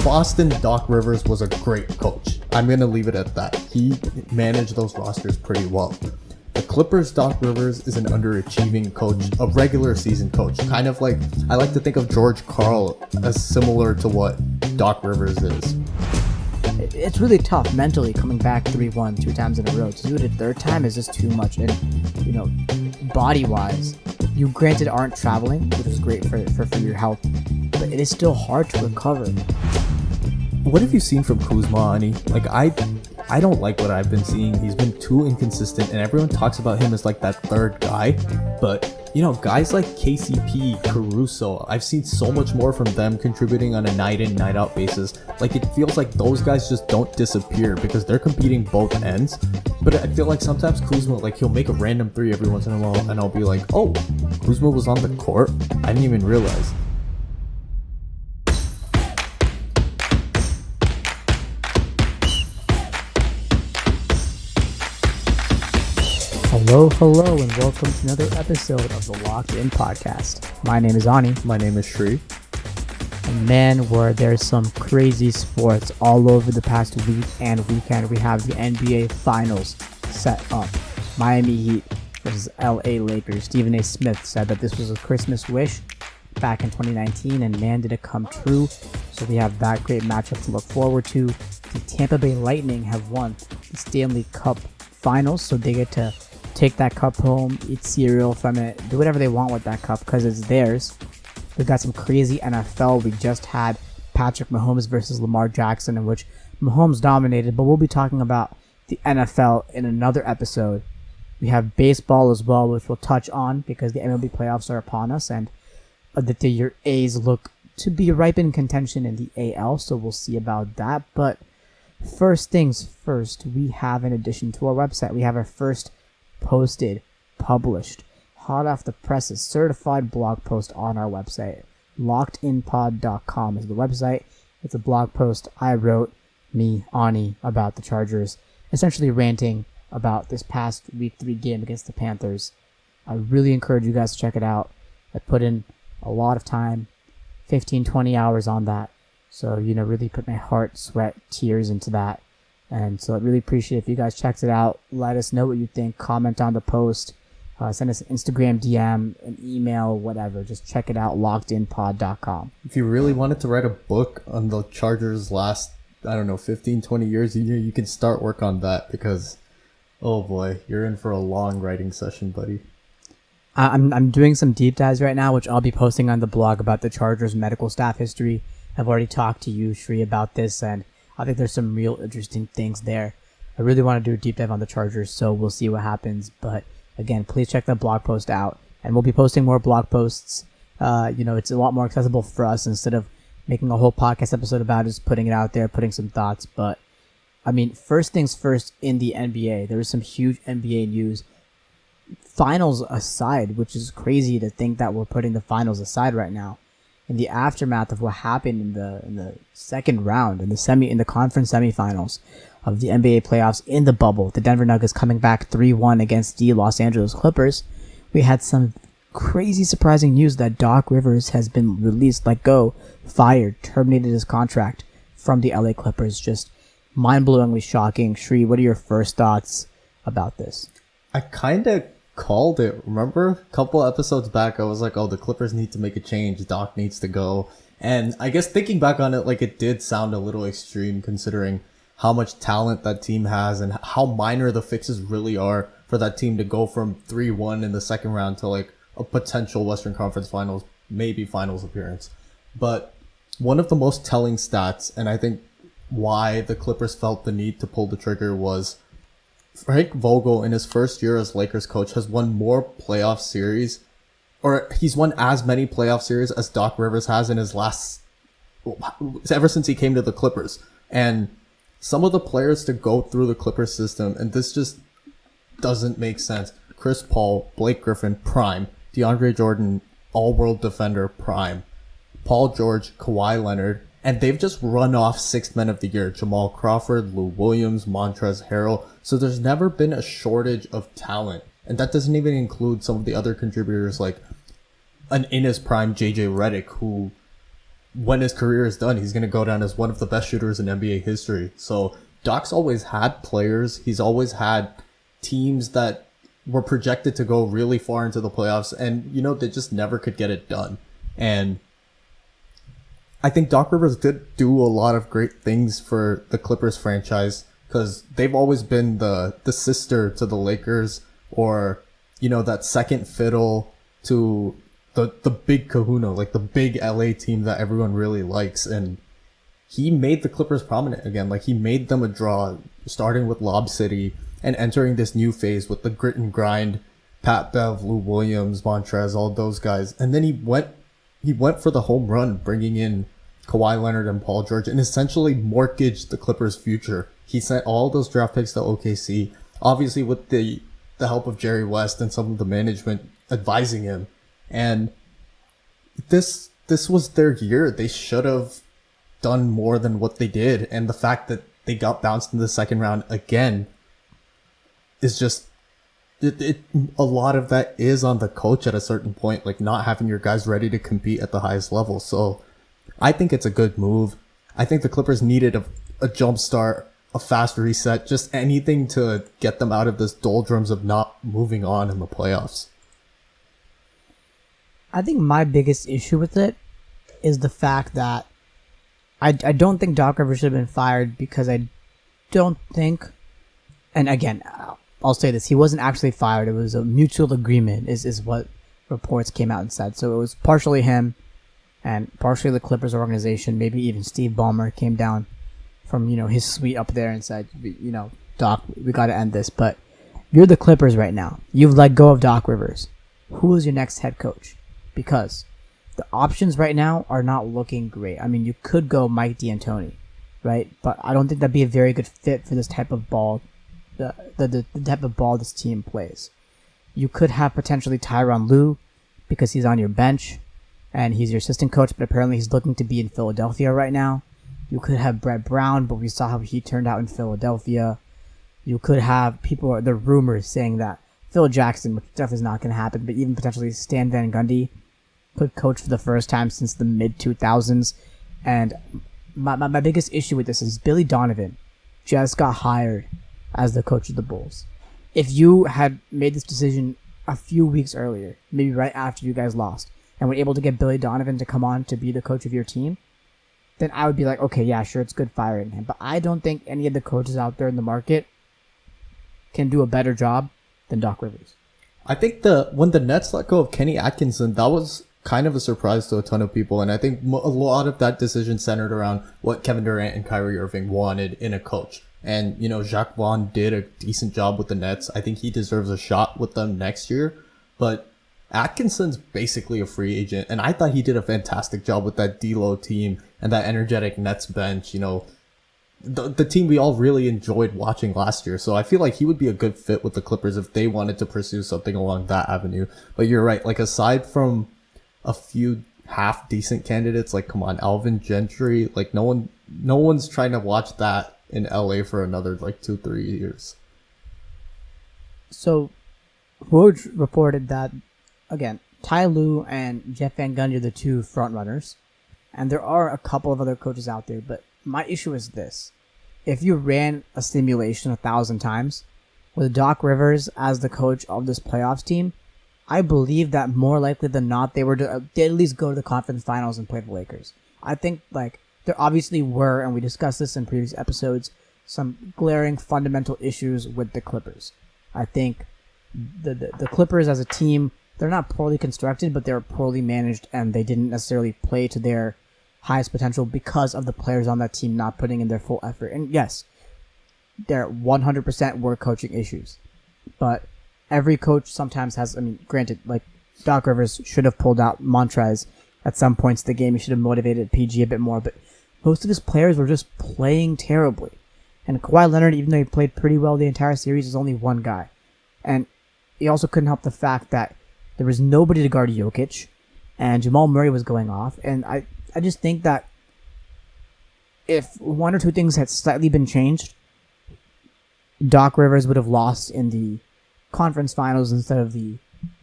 Boston, Doc Rivers was a great coach. I'm going to leave it at that. He managed those rosters pretty well. The Clippers, Doc Rivers is an underachieving coach, a regular season coach. Kind of like, I like to think of George Karl as similar to what Doc Rivers is. It's really tough mentally coming back 3-1 2 times in a row. To do it a third time is just too much. And, body-wise, you granted aren't traveling, which is great for your health, but it is still hard to recover. What have you seen from Kuzma, Ani? Like, I don't like what I've been seeing. He's been too inconsistent, and everyone talks about him as like that third guy. But, guys like KCP, Caruso, I've seen so much more from them contributing on a night in, night out basis. Like, it feels like those guys just don't disappear because they're competing both ends. But I feel like sometimes Kuzma, like, he'll make a random three every once in a while, and I'll be like, oh, Kuzma was on the court? I didn't even realize. Hello, and welcome to another episode of the Locked In Podcast. My name is Ani. My name is Shri. And man, where there's some crazy sports all over the past week and weekend. We have the NBA Finals set up. Miami Heat versus LA Lakers. Stephen A. Smith said that this was a Christmas wish back in 2019, and man, did it come true. So we have that great matchup to look forward to. The Tampa Bay Lightning have won the Stanley Cup Finals, so they get to take that cup home, eat cereal from it, do whatever they want with that cup because it's theirs. We've got some crazy NFL. We just had Patrick Mahomes versus Lamar Jackson, in which Mahomes dominated, but we'll be talking about the NFL in another episode. We have baseball as well, which we'll touch on because the MLB playoffs are upon us, and your A's look to be ripe in contention in the AL, so we'll see about that. But first things first, we have, in addition to our website, we have our first published, hot off the presses, certified blog post on our website. LockedInPod.com is the website. It's a blog post I wrote, Ani, about the Chargers, essentially ranting about this past Week 3 game against the Panthers. I really encourage you guys to check it out. I put in a lot of time, 15, 20 hours on that. So, really put my heart, sweat, tears into that. And so I'd really appreciate if you guys checked it out. Let us know what you think. Comment on the post. Send us an Instagram DM, an email, whatever. Just check it out, lockedinpod.com. If you really wanted to write a book on the Chargers' last, 15, 20 years, you can start work on that because, oh boy, you're in for a long writing session, buddy. I'm doing some deep dives right now, which I'll be posting on the blog about the Chargers' medical staff history. I've already talked to you, Shri, about this, and I think there's some real interesting things there. I really want to do a deep dive on the Chargers, so we'll see what happens. But again, please check that blog post out. And we'll be posting more blog posts. It's a lot more accessible for us instead of making a whole podcast episode about it, just putting it out there, putting some thoughts. But, first things first in the NBA, there was some huge NBA news. Finals aside, which is crazy to think that we're putting the finals aside right now. In the aftermath of what happened in the second round, in the conference semifinals of the NBA playoffs in the bubble, the Denver Nuggets coming back 3-1 against the Los Angeles Clippers, we had some crazy surprising news that Doc Rivers has been released, fired, terminated his contract from the LA Clippers. Just mind-blowingly shocking. Shri, what are your first thoughts about this? I kind of called it. Remember a couple episodes back I was like, oh, the Clippers need to make a change, Doc needs to go. And I guess thinking back on it, it did sound a little extreme considering how much talent that team has and how minor the fixes really are for that team to go from 3-1 in the second round to a potential Western Conference Finals, maybe finals appearance. But one of the most telling stats, and I think why the Clippers felt the need to pull the trigger, was Frank Vogel, in his first year as Lakers coach, has won more playoff series, or he's won as many playoff series as Doc Rivers has in his ever since he came to the Clippers. And some of the players to go through the Clippers system, and this just doesn't make sense. Chris Paul, Blake Griffin, prime. DeAndre Jordan, all-world defender, prime. Paul George, Kawhi Leonard, and they've just run off sixth men of the year. Jamal Crawford, Lou Williams, Montrezl Harrell. So there's never been a shortage of talent. And that doesn't even include some of the other contributors like in his prime, JJ Redick, who when his career is done, he's going to go down as one of the best shooters in NBA history. So Doc's always had players. He's always had teams that were projected to go really far into the playoffs, and they just never could get it done. And I think Doc Rivers did do a lot of great things for the Clippers franchise, because they've always been the sister to the Lakers, or that second fiddle to the big kahuna, like the big LA team that everyone really likes. And he made the Clippers prominent again. Like, he made them a draw, starting with Lob City and entering this new phase with the grit and grind, Pat Bev, Lou Williams, Montrez, all those guys. And then he went for the home run, bringing in Kawhi Leonard and Paul George, and essentially mortgaged the Clippers' future. He sent all those draft picks to OKC, obviously with the help of Jerry West and some of the management advising him. And this was their year. They should have done more than what they did. And the fact that they got bounced in the second round again is just, a lot of that is on the coach at a certain point, like not having your guys ready to compete at the highest level. So I think it's a good move. I think the Clippers needed a jump start, a fast reset, just anything to get them out of this doldrums of not moving on in the playoffs. I think my biggest issue with it is the fact that I don't think Doc Rivers should have been fired, because I don't think, and again, I'll say this, he wasn't actually fired. It was a mutual agreement is what reports came out and said. So it was partially him and partially the Clippers organization. Maybe even Steve Ballmer came down from, his suite up there and said, Doc, we got to end this. But you're the Clippers right now. You've let go of Doc Rivers. Who is your next head coach? Because the options right now are not looking great. I mean, you could go Mike D'Antoni, right? But I don't think that'd be a very good fit for this type of ball, the type of ball this team plays. You could have potentially Tyronn Lue, because he's on your bench and he's your assistant coach, but apparently he's looking to be in Philadelphia right now. You could have Brett Brown, but we saw how he turned out in Philadelphia. You could have the rumors saying that Phil Jackson, which definitely is not going to happen, but even potentially Stan Van Gundy could coach for the first time since the mid-2000s. And my biggest issue with this is Billy Donovan just got hired as the coach of the Bulls. If you had made this decision a few weeks earlier, maybe right after you guys lost, and were able to get Billy Donovan to come on to be the coach of your team, then I would be like, okay, yeah, sure, it's good firing him. But I don't think any of the coaches out there in the market can do a better job than Doc Rivers. I think when the Nets let go of Kenny Atkinson, that was kind of a surprise to a ton of people. And I think a lot of that decision centered around what Kevin Durant and Kyrie Irving wanted in a coach. And, Jacques Vaughn did a decent job with the Nets. I think he deserves a shot with them next year. But Atkinson's basically a free agent. And I thought he did a fantastic job with that D-Lo team and that energetic Nets bench, the team we all really enjoyed watching last year. So I feel like he would be a good fit with the Clippers if they wanted to pursue something along that avenue. But you're right. Like, aside from a few half decent candidates, like, come on, Alvin Gentry, like, no one's trying to watch that in LA for another 2-3 years. So Woj reported that, again, Ty Lue and Jeff Van Gundy are the two front runners, and there are a couple of other coaches out there. But my issue is this: if you ran a simulation 1,000 times with Doc Rivers as the coach of this playoffs team, I believe that more likely than not they would at least go to the conference finals and play the Lakers. I think there obviously were, and we discussed this in previous episodes, some glaring fundamental issues with the Clippers. I think the Clippers as a team, they're not poorly constructed, but they're poorly managed, and they didn't necessarily play to their highest potential because of the players on that team not putting in their full effort. And yes, there 100% were coaching issues, but every coach sometimes has, granted, Doc Rivers should have pulled out Montrez at some points of the game. He should have motivated PG a bit more, but most of his players were just playing terribly. And Kawhi Leonard, even though he played pretty well the entire series, is only one guy. And he also couldn't help the fact that there was nobody to guard Jokic, and Jamal Murray was going off. And I just think that if one or two things had slightly been changed, Doc Rivers would have lost in the conference finals instead of the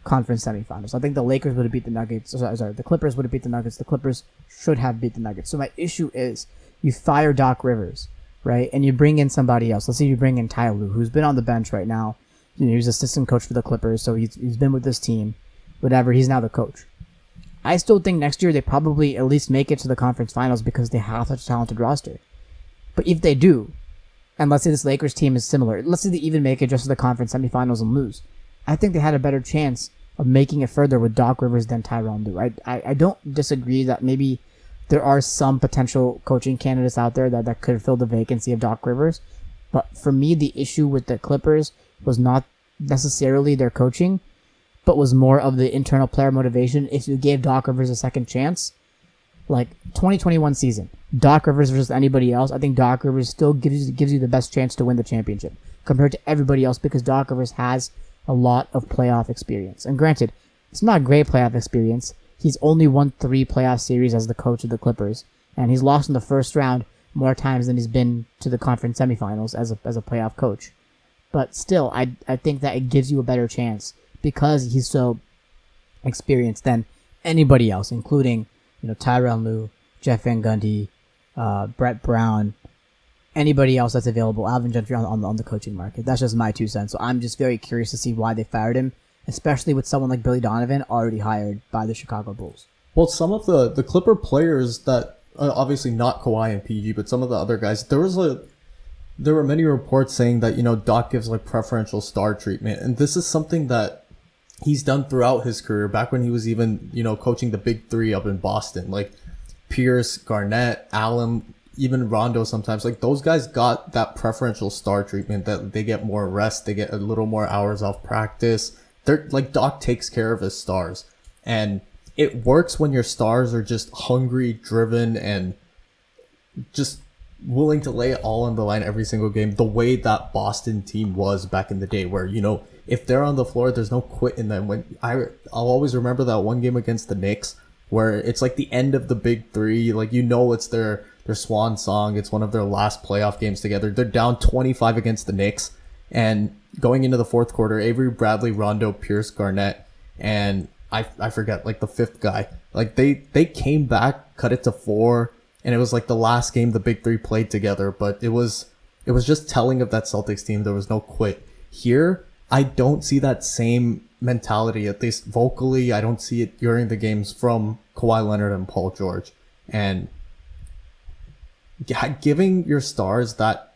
conference semifinals. I think the Lakers would have beat the Nuggets. Sorry, the Clippers would have beat the Nuggets. The Clippers should have beat the Nuggets. So my issue is you fire Doc Rivers, right? And you bring in somebody else. Let's say you bring in Ty Lue, who's been on the bench right now. You know, he's assistant coach for the Clippers, so he's been with this team. Whatever, he's now the coach. I still think next year they probably at least make it to the conference finals because they have such a talented roster. But if they do, and let's say this Lakers team is similar, let's say they even make it just to the conference semifinals and lose, I think they had a better chance of making it further with Doc Rivers than Tyronn Lue. I don't disagree that maybe there are some potential coaching candidates out there that could fill the vacancy of Doc Rivers. But for me, the issue with the Clippers was not necessarily their coaching, but was more of the internal player motivation. If you gave Doc Rivers a second chance, like 2021 season, Doc Rivers versus anybody else, I think Doc Rivers still gives you the best chance to win the championship compared to everybody else because Doc Rivers has a lot of playoff experience. And granted, it's not great playoff experience. He's only won 3 playoff series as the coach of the Clippers, and he's lost in the first round more times than he's been to the conference semifinals as a playoff coach. But still, I think that it gives you a better chance because he's so experienced than anybody else, including Tyronn Lue, Jeff Van Gundy, Brett Brown, anybody else that's available, Alvin Gentry on the coaching market. That's just my 2 cents. So I'm just very curious to see why they fired him, especially with someone like Billy Donovan already hired by the Chicago Bulls. Well, some of the Clipper players that obviously not Kawhi and PG, but some of the other guys, there were many reports saying that Doc gives like preferential star treatment, and this is something that he's done throughout his career. Back when he was even coaching the Big Three up in Boston, like Pierce, Garnett, Allen, even Rondo sometimes, like those guys got that preferential star treatment that they get more rest, they get a little more hours off practice. They're like Doc takes care of his stars, and it works when your stars are just hungry, driven, and just willing to lay it all on the line every single game, the way that Boston team was back in the day, where if they're on the floor, there's no quit in them. I'll always remember that one game against the Knicks where it's like the end of the Big Three, like it's their swan song. It's one of their last playoff games together. They're down 25 against the Knicks, and going into the fourth quarter, Avery Bradley, Rondo, Pierce, Garnett, and I forget like the 5th guy. Like they came back, cut it to 4, and it was like the last game the Big Three played together. But it was just telling of that Celtics team. There was no quit. Here, I don't see that same mentality, at least vocally. I don't see it during the games from Kawhi Leonard and Paul George. And giving your stars that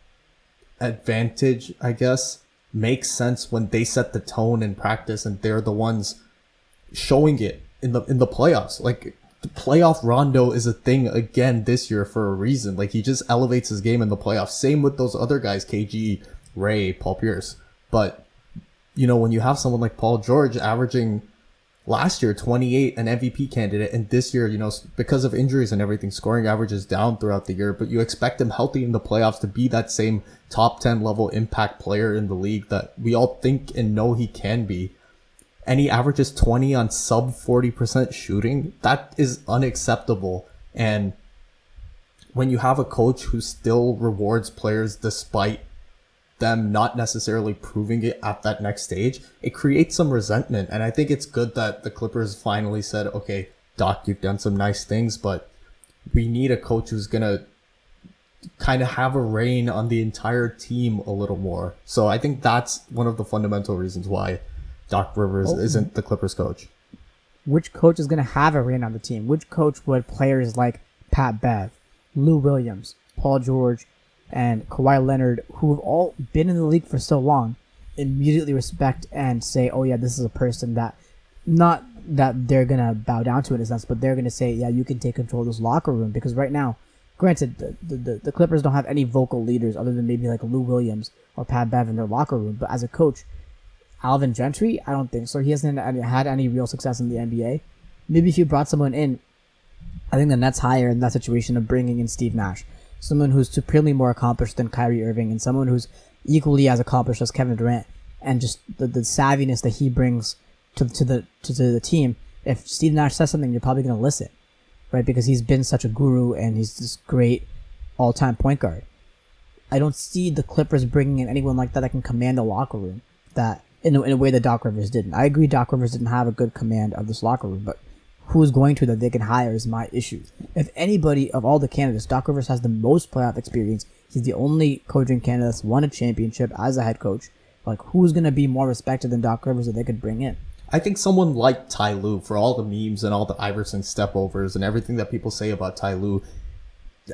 advantage, I guess, makes sense when they set the tone in practice and they're the ones showing it in the playoffs. Like the playoff Rondo is a thing again this year for a reason. Like he just elevates his game in the playoffs. Same with those other guys, KG, Ray, Paul Pierce. But when you have someone like Paul George averaging last year 28, an MVP candidate, and this year, because of injuries and everything, scoring average is down throughout the year, but you expect him healthy in the playoffs to be that same top 10 level impact player in the league that we all think and know he can be. And he averages 20 on sub 40% shooting. That is unacceptable. And when you have a coach who still rewards players despite them not necessarily proving it at that next stage, it creates some resentment. And I think it's good that the Clippers finally said, okay, Doc, you've done some nice things, but we need a coach who's going to kind of have a reign on the entire team a little more. So I think that's one of the fundamental reasons why Doc Rivers isn't the Clippers coach. Which coach is going to have a reign on the team? Which coach would players like Pat Bev, Lou Williams, Paul George, and Kawhi Leonard, who have all been in the league for so long, immediately respect and say, oh yeah, this is a person that, not that they're going to bow down to in a sense, but they're going to say, yeah, you can take control of this locker room. Because right now, granted, the Clippers don't have any vocal leaders other than maybe like Lou Williams or Pat Bev in their locker room. But as a coach, Alvin Gentry, I don't think so. He hasn't had any real success in the NBA. Maybe if you brought someone in, I think the Nets hire in that situation of bringing in Steve Nash, someone who's supremely more accomplished than Kyrie Irving, and someone who's equally as accomplished as Kevin Durant, and just the savviness that he brings to the team. If Steve Nash says something, you're probably going to listen, right? Because he's been such a guru and he's this great all-time point guard. I don't see the Clippers bringing in anyone like that can command the locker room, that in a way that Doc Rivers didn't. I agree Doc Rivers didn't have a good command of this locker room, but who's going to that they can hire is my issue. If anybody of all the candidates, Doc Rivers has the most playoff experience. He's the only coaching candidate that's won a championship as a head coach. Like, who's going to be more respected than Doc Rivers that they could bring in? I think someone like Ty Lue, for all the memes and all the Iverson step-overs and everything that people say about Ty Lue,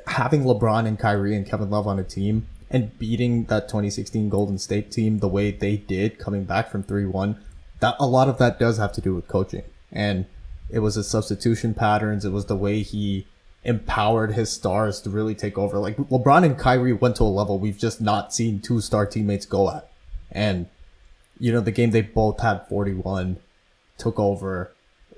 having LeBron and Kyrie and Kevin Love on a team and beating that 2016 Golden State team the way they did, coming back from 3-1, that a lot of that does have to do with coaching. And it was his substitution patterns. It was the way he empowered his stars to really take over. Like, LeBron and Kyrie went to a level we've just not seen two-star teammates go at. And, you know, the game they both had 41, took over,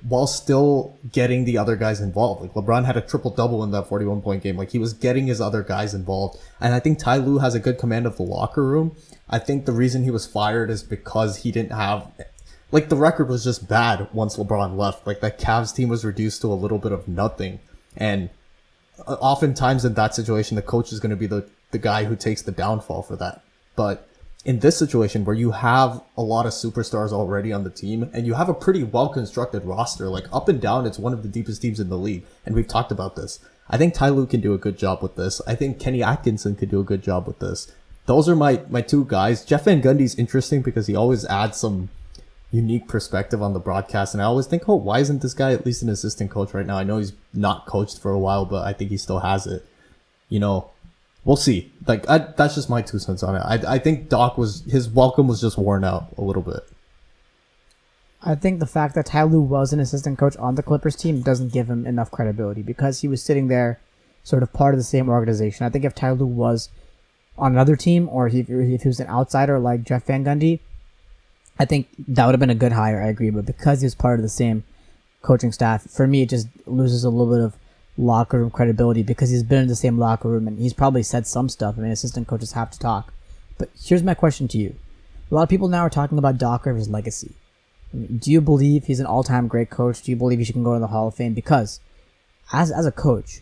while still getting the other guys involved. Like, LeBron had a triple-double in that 41-point game. Like, he was getting his other guys involved. And I think Ty Lue has a good command of the locker room. I think the reason he was fired is because he didn't have... Like, the record was just bad once LeBron left. Like, that Cavs team was reduced to a little bit of nothing. And oftentimes in that situation, the coach is going to be the guy who takes the downfall for that. But in this situation where you have a lot of superstars already on the team and you have a pretty well-constructed roster, like up and down, it's one of the deepest teams in the league. And we've talked about this. I think Ty Lue can do a good job with this. I think Kenny Atkinson could do a good job with this. Those are my two guys. Jeff Van Gundy's interesting because he always adds some unique perspective on the broadcast. And I always think, oh, why isn't this guy at least an assistant coach right now? I know he's not coached for a while, but I think he still has it. You know, we'll see. Like, that's just my 2 cents on it. I think his welcome was just worn out a little bit. I think the fact that Ty Lue was an assistant coach on the Clippers team doesn't give him enough credibility because he was sitting there sort of part of the same organization. I think if Ty Lue was on another team or if he was an outsider like Jeff Van Gundy, I think that would have been a good hire, I agree. But because he was part of the same coaching staff, for me, it just loses a little bit of locker room credibility because he's been in the same locker room and he's probably said some stuff. I mean, assistant coaches have to talk. But here's my question to you. A lot of people now are talking about Doc Rivers' legacy. I mean, do you believe he's an all-time great coach? Do you believe he can go to the Hall of Fame? Because as a coach,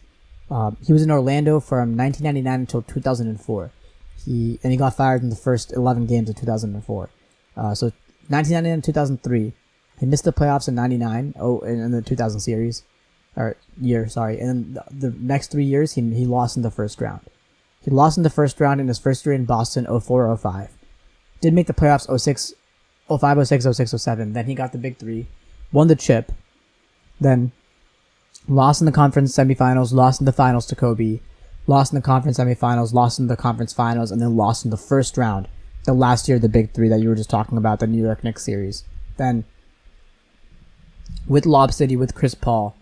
he was in Orlando from 1999 until 2004. He got fired in the first 11 games of 2004. So 1999 and 2003, he missed the playoffs in 99. In the 2000 series, or year, sorry. And then the next 3 years, he lost in the first round. He lost in the first round in his first year in Boston, 04-05. Did make the playoffs 06, 05, 06, 06, 07. Then he got the big three, won the chip, then lost in the conference semifinals, lost in the finals to Kobe, lost in the conference semifinals, lost in the conference finals, and then lost in the first round. The last year, the big three that you were just talking about, the New York Knicks series. Then, with Lob City, with Chris Paul,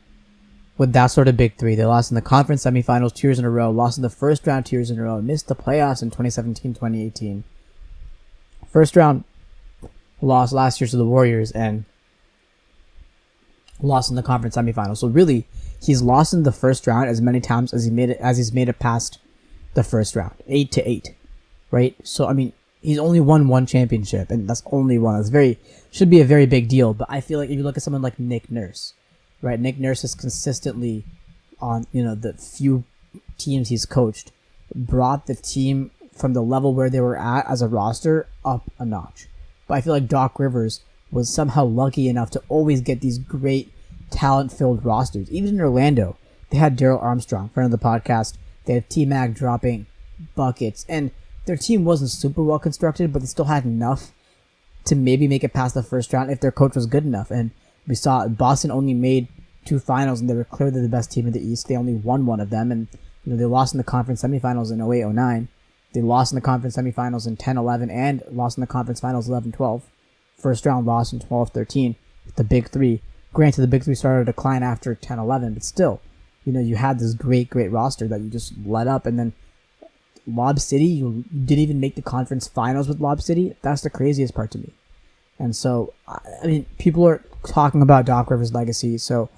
with that sort of big three, they lost in the conference semifinals 2 years in a row, lost in the first round 2 years in a row, missed the playoffs in 2017, 2018. First round, lost last year to the Warriors, and lost in the conference semifinals. So really, he's lost in the first round as many times as he's made it past the first round, 8-8, right? So I mean, he's only won one championship, and that's only one. That's should be a very big deal. But I feel like if you look at someone like Nick Nurse, right? Nick Nurse has consistently, on the few teams he's coached, brought the team from the level where they were at as a roster up a notch. But I feel like Doc Rivers was somehow lucky enough to always get these great talent-filled rosters. Even in Orlando, they had Daryl Armstrong, friend of the podcast. They had T-Mac dropping buckets, and their team wasn't super well constructed, but they still had enough to maybe make it past the first round if their coach was good enough. And we saw Boston only made 2 finals, and they were clearly the best team in the East. They only won one of them, and they lost in the conference semifinals in 08-09. They lost in the conference semifinals in 10-11 and lost in the conference finals 11-12. First round loss in 12-13 with the big three. Granted, the big three started to decline after 10-11, but still, you had this great roster that you just let up. And then Lob City, you didn't even make the conference finals with Lob City. That's the craziest part to me. And so, I mean, people are talking about Doc Rivers' legacy. So,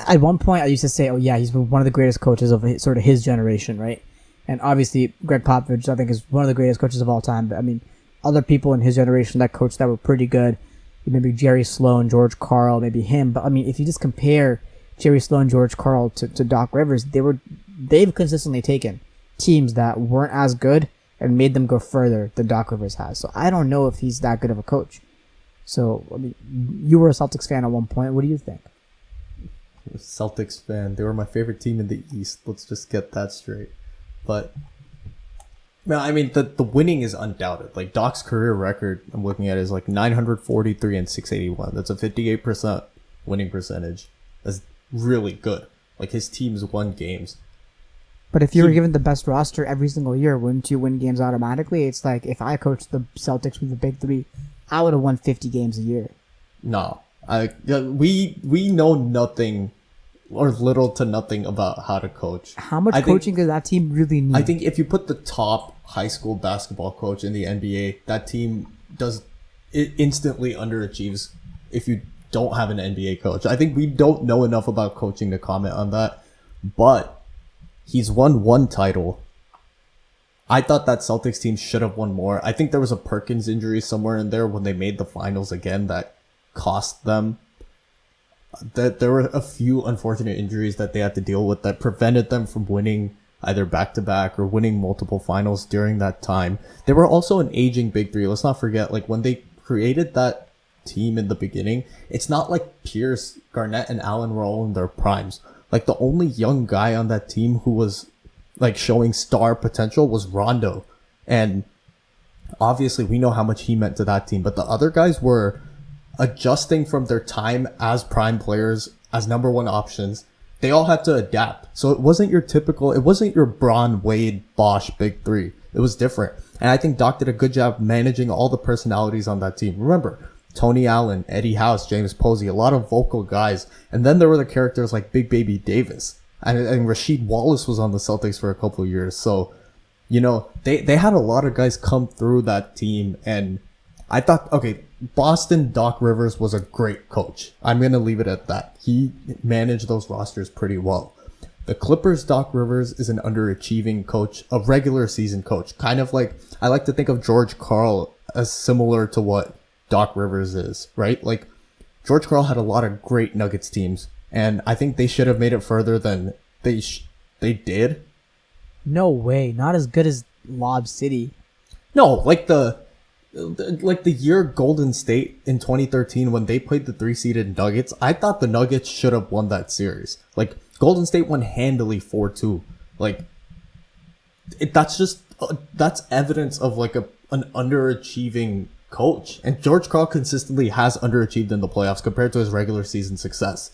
at one point, I used to say, oh yeah, he's one of the greatest coaches of sort of his generation, right? And obviously, Greg Popovich, I think, is one of the greatest coaches of all time. But I mean, other people in his generation that coached that were pretty good. Maybe Jerry Sloan, George Karl, maybe him. But I mean, if you just compare Jerry Sloan, George Karl to Doc Rivers, they've consistently taken teams that weren't as good and made them go further than Doc Rivers has. So I don't know if he's that good of a coach. So, I mean, you were a Celtics fan at one point. What do you think? Celtics fan. They were my favorite team in the East. Let's just get that straight. But no, I mean the winning is undoubted. Like Doc's career record, I'm looking at is like 943 and 681. That's a 58% winning percentage. That's really good. Like his teams won games. But if you were given the best roster every single year, wouldn't you win games automatically? It's like if I coached the Celtics with the big three, I would have won 50 games a year. No, we know nothing or little to nothing about how to coach. How much coaching does that team really need? I think if you put the top high school basketball coach in the NBA, that team it instantly underachieves if you don't have an NBA coach. I think we don't know enough about coaching to comment on that, but he's won one title. I thought that Celtics team should have won more. I think there was a Perkins injury somewhere in there when they made the finals again that cost them. That there were a few unfortunate injuries that they had to deal with that prevented them from winning either back-to-back or winning multiple finals during that time. They were also an aging big three. Let's not forget, like when they created that team in the beginning, it's not like Pierce, Garnett, and Allen were all in their primes. Like the only young guy on that team who was like showing star potential was Rondo. And obviously we know how much he meant to that team, but the other guys were adjusting from their time as prime players, as number one options. They all had to adapt. So it wasn't your Bron, Wade, Bosch big three. It was different. And I think Doc did a good job managing all the personalities on that team. Remember, Tony Allen, Eddie House, James Posey, a lot of vocal guys. And then there were the characters like Big Baby Davis. And Rasheed Wallace was on the Celtics for a couple of years. So, you know, they had a lot of guys come through that team. And I thought, okay, Boston Doc Rivers was a great coach. I'm going to leave it at that. He managed those rosters pretty well. The Clippers Doc Rivers is an underachieving coach, a regular season coach. Kind of like, I like to think of George Karl as similar to what Doc Rivers is, right? Like, George Karl had a lot of great Nuggets teams, and I think they should have made it further than they did. No way. Not as good as Lob City. No, like the year Golden State in 2013 when they played the 3-seeded Nuggets, I thought the Nuggets should have won that series. Like, Golden State won handily 4-2. Like, that's evidence of like an underachieving coach. And George Karl consistently has underachieved in the playoffs compared to his regular season success.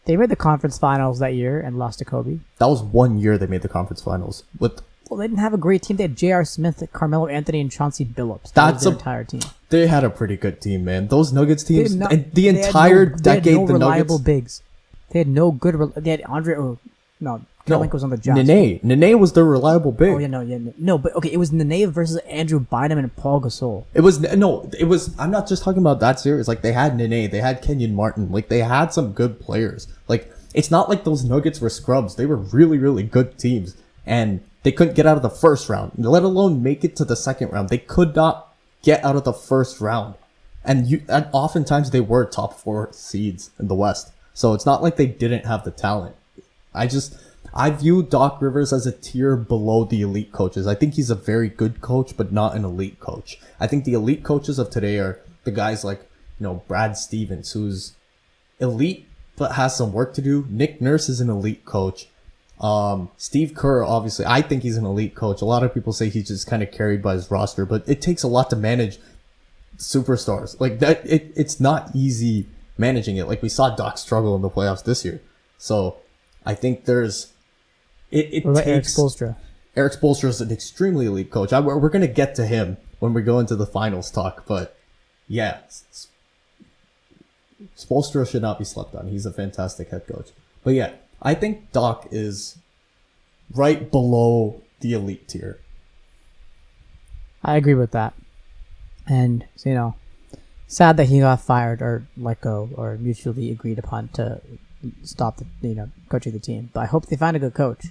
They made the conference finals that year and lost to Kobe. That was 1 year they made the conference finals. Well, they didn't have a great team. They had J.R. Smith, Carmelo Anthony, and Chauncey Billups. That was their entire team. They had a pretty good team, man. Those Nuggets teams, and the entire decade, they had no the reliable Nuggets. bigs. They had no good. They had Andre. Karolinko was on the Jazz. Nene was their reliable big. Oh no. But okay, it was Nene versus Andrew Bynum and Paul Gasol. It was. I'm not just talking about that series. Like they had Nene, they had Kenyon Martin. Like they had some good players. Like it's not like those Nuggets were scrubs. They were really, really good teams, and they couldn't get out of the first round, let alone make it to the second round. They could not get out of the first round, and oftentimes they were top 4 seeds in the West. So it's not like they didn't have the talent. I view Doc Rivers as a tier below the elite coaches. I think he's a very good coach, but not an elite coach. I think the elite coaches of today are the guys like, Brad Stevens, who's elite, but has some work to do. Nick Nurse is an elite coach. Steve Kerr, obviously, I think he's an elite coach. A lot of people say he's just kind of carried by his roster, but it takes a lot to manage superstars. Like that, it's not easy managing it. Like we saw Doc struggle in the playoffs this year. So I think there's it what about takes Eric Spoelstra? Eric Spoelstra is an extremely elite coach. We're going to get to him when we go into the finals talk, but yeah, Spoelstra should not be slept on. He's a fantastic head coach. But yeah, I think Doc is right below the elite tier. I agree with that. And, sad that he got fired or let go or mutually agreed upon to stop coaching the team. But I hope they find a good coach.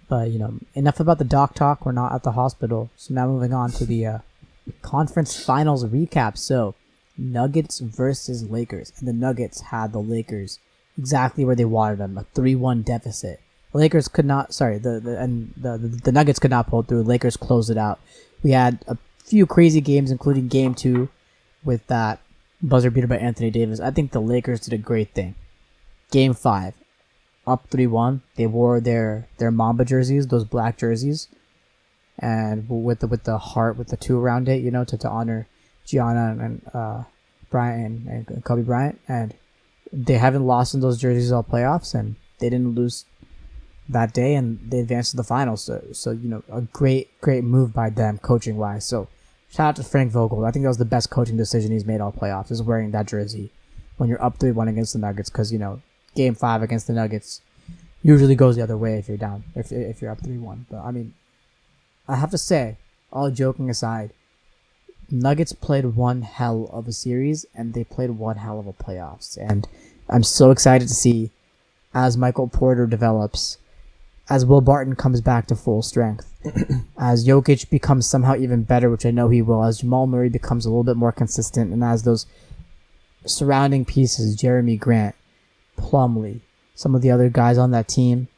But, enough about the Doc talk. We're not at the hospital. So now moving on to the conference finals recap. So, Nuggets versus Lakers. And the Nuggets had the Lakers exactly where they wanted them, a 3-1 deficit. Lakers could not. Sorry, the Nuggets could not pull through. Lakers closed it out. We had a few crazy games, including Game 2, with that buzzer beater by Anthony Davis. I think the Lakers did a great thing. Game 5, up 3-1. They wore their Mamba jerseys, those black jerseys, and with the heart with the 2 around it, to honor Gianna and Bryant and Kobe Bryant. And they haven't lost in those jerseys all playoffs, and they didn't lose that day, and they advanced to the finals. So a great move by them coaching wise. So shout out to Frank Vogel. I think that was the best coaching decision he's made all playoffs, is wearing that jersey when you're up 3-1 against the Nuggets, because Game 5 against the Nuggets usually goes the other way if you're down, if you're up 3-1. But I mean, I have to say, all joking aside, Nuggets played one hell of a series, and they played one hell of a playoffs. And I'm so excited to see, as Michael Porter develops, as Will Barton comes back to full strength, as Jokic becomes somehow even better, which I know he will, as Jamal Murray becomes a little bit more consistent, and as those surrounding pieces, Jeremy Grant, Plumlee, some of the other guys on that team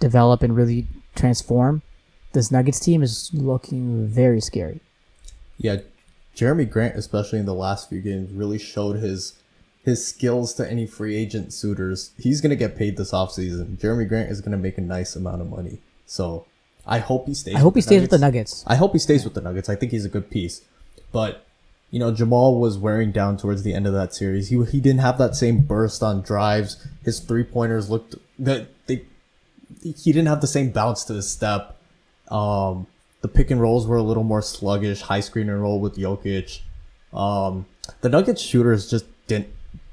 develop and really transform, this Nuggets team is looking very scary. Yeah, Jeremy Grant, especially in the last few games, really showed his skills to any free agent suitors. He's going to get paid this offseason. Jeremy Grant is going to make a nice amount of money. So I hope he stays. With the Nuggets. I hope he stays with the Nuggets. I think he's a good piece. But, Jamal was wearing down towards the end of that series. He didn't have that same burst on drives. His 3-pointers looked... He didn't have the same bounce to his step. The pick and rolls were a little more sluggish. High screen and roll with Jokic. The Nuggets shooters just didn't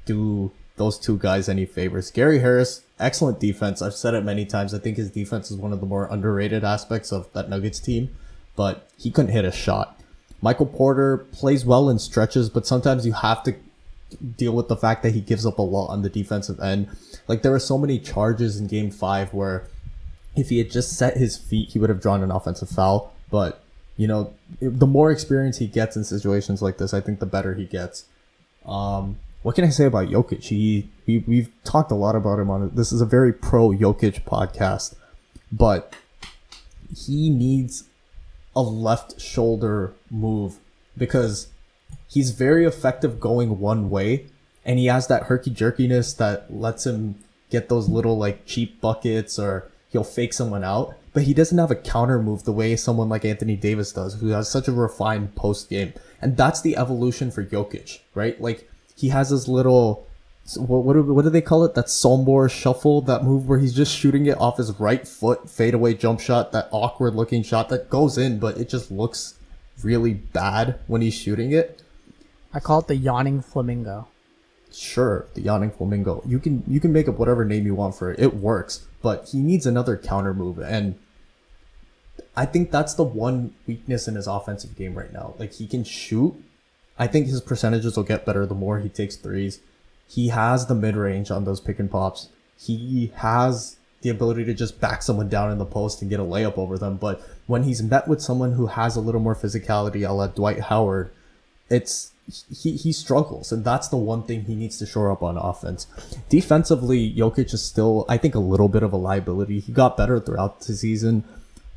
do those 2 guys any favors. Gary Harris, excellent defense. I've said it many times. I think his defense is one of the more underrated aspects of that Nuggets team, but he couldn't hit a shot. Michael Porter plays well in stretches, but sometimes you have to deal with the fact that he gives up a lot on the defensive end. Like, there were so many charges in Game 5 where if he had just set his feet, he would have drawn an offensive foul. But, the more experience he gets in situations like this, I think the better he gets. What can I say about Jokic? We've talked a lot about him on it. This is a very pro Jokic podcast, but he needs a left shoulder move because he's very effective going one way, and he has that herky-jerkiness that lets him get those little cheap buckets, or he'll fake someone out, but he doesn't have a counter move the way someone like Anthony Davis does, who has such a refined post game. And that's the evolution for Jokic, right? He has this little, what do they call it? That Sombor shuffle, that move where he's just shooting it off his right foot, fadeaway jump shot, that awkward looking shot that goes in, but it just looks really bad when he's shooting it. I call it the yawning flamingo. Sure, the yawning flamingo. You can make up whatever name you want for it. It works, but he needs another counter move, and I think that's the one weakness in his offensive game right now. He can shoot. I think his percentages will get better the more he takes threes. He has the mid-range on those pick and pops. He has the ability to just back someone down in the post and get a layup over them. But when he's met with someone who has a little more physicality, a la Dwight Howard, he struggles. And that's the one thing he needs to shore up on offense. Defensively, Jokic is still, I think, a little bit of a liability. He got better throughout the season.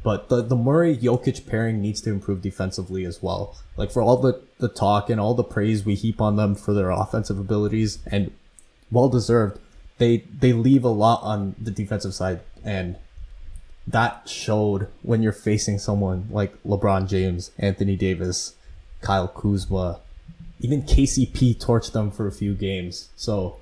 But the Murray-Jokic pairing needs to improve defensively as well. For all the talk and all the praise we heap on them for their offensive abilities, and well-deserved, they leave a lot on the defensive side. And that showed when you're facing someone like LeBron James, Anthony Davis, Kyle Kuzma, even KCP torched them for a few games. So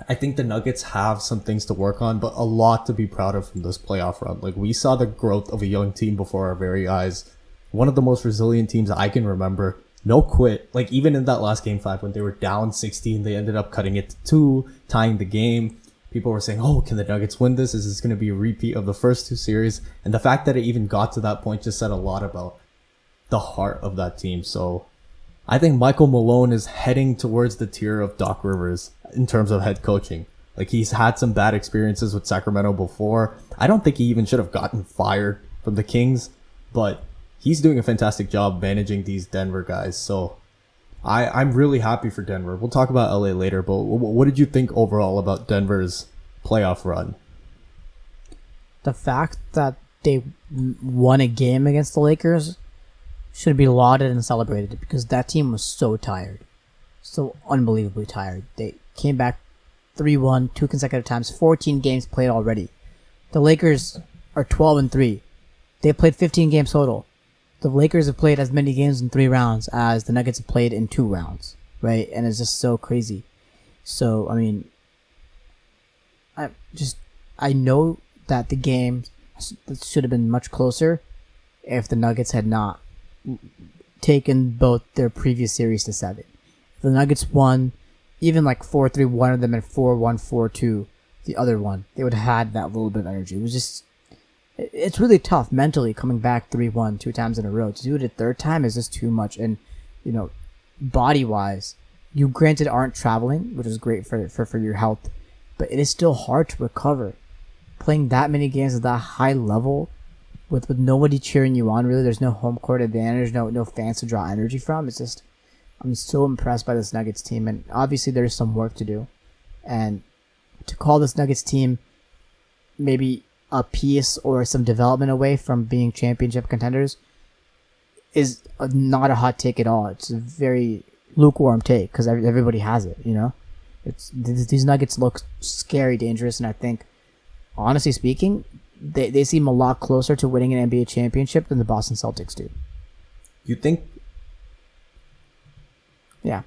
I think the Nuggets have some things to work on, but a lot to be proud of from this playoff run. We saw the growth of a young team before our very eyes. One of the most resilient teams I can remember. No quit. Even in that last Game 5 when they were down 16, they ended up cutting it to 2, tying the game. People were saying, oh, can the Nuggets win this? Is this going to be a repeat of the first 2 series? And the fact that it even got to that point just said a lot about the heart of that team. So I think Michael Malone is heading towards the tier of Doc Rivers in terms of head coaching. He's had some bad experiences with Sacramento before. I don't think he even should have gotten fired from the Kings, but he's doing a fantastic job managing these Denver guys. So I'm really happy for Denver. We'll talk about LA later, but what did you think overall about Denver's playoff run? the fact that they won a game against the Lakers should be lauded and celebrated because that team was so tired. So unbelievably tired. They came back 3-1 two consecutive times, 14 games played already. The Lakers are 12-3. They played 15 games total. The Lakers have played as many games in 3 rounds as the Nuggets have played in 2 rounds, right? And it's just so crazy. So, I mean, I know that the game should have been much closer if the Nuggets had not taken both their previous series to 7. If the Nuggets won, even like 4-3 one of them and 4-1, 4-2 the other one, they would have had that little bit of energy. It was just, it's really tough mentally coming back 3-1 2 times in a row. To do it a third time is just too much. And, you know, body-wise, you granted aren't traveling, which is great for your health, but it is still hard to recover. Playing that many games at that high level with nobody cheering you on, really, there's no home court advantage, no fans to draw energy from. It's just, I'm so impressed by this Nuggets team, and obviously there's some work to do. And to call this Nuggets team maybe a piece or some development away from being championship contenders is not a hot take at all. It's a very lukewarm take because everybody has it, you know? These Nuggets look scary, dangerous, and I think, honestly speaking, they seem a lot closer to winning an NBA championship than the Boston Celtics do. You think? Yeah.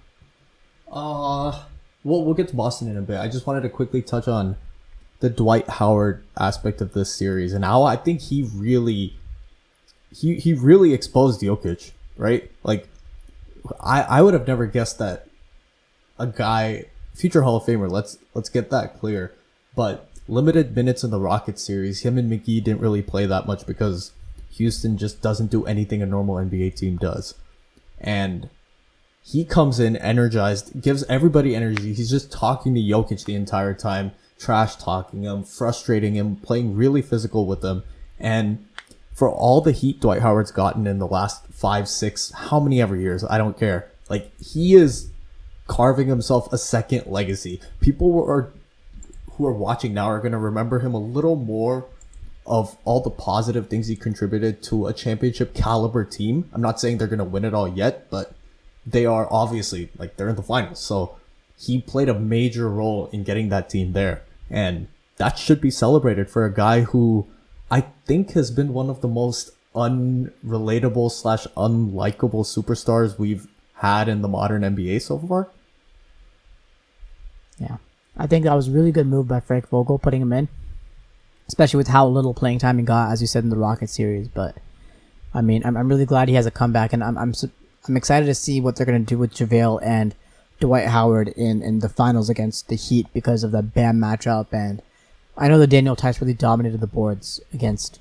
We'll get to Boston in a bit. I just wanted to quickly touch on the Dwight Howard aspect of this series and how I think he really exposed Jokic, right? Like, I would have never guessed that a guy, future Hall of Famer, let's get that clear, but limited minutes in the Rockets series, him and McGee didn't really play that much because Houston just doesn't do anything a normal NBA team does. And he comes in energized, gives everybody energy. He's just talking to Jokic the entire time, trash talking him, frustrating him, playing really physical with him. And for all the heat Dwight Howard's gotten in the last 5, 6, how many ever years, I don't care. Like, he is carving himself a second legacy. People who are watching now are going to remember him a little more of all the positive things he contributed to a championship caliber team. I'm not saying they're going to win it all yet, but they are obviously, like, they're in the finals. So he played a major role in getting that team there. And that should be celebrated for a guy who I think has been one of the most unrelatable / unlikable superstars we've had in the modern NBA so far. Yeah. I think that was a really good move by Frank Vogel, putting him in. Especially with how little playing time he got, as you said, in the Rockets series. But, I mean, I'm really glad he has a comeback. And I'm excited to see what they're going to do with JaVale and Dwight Howard in the finals against the Heat because of the Bam matchup. And I know that Daniel Tice really dominated the boards against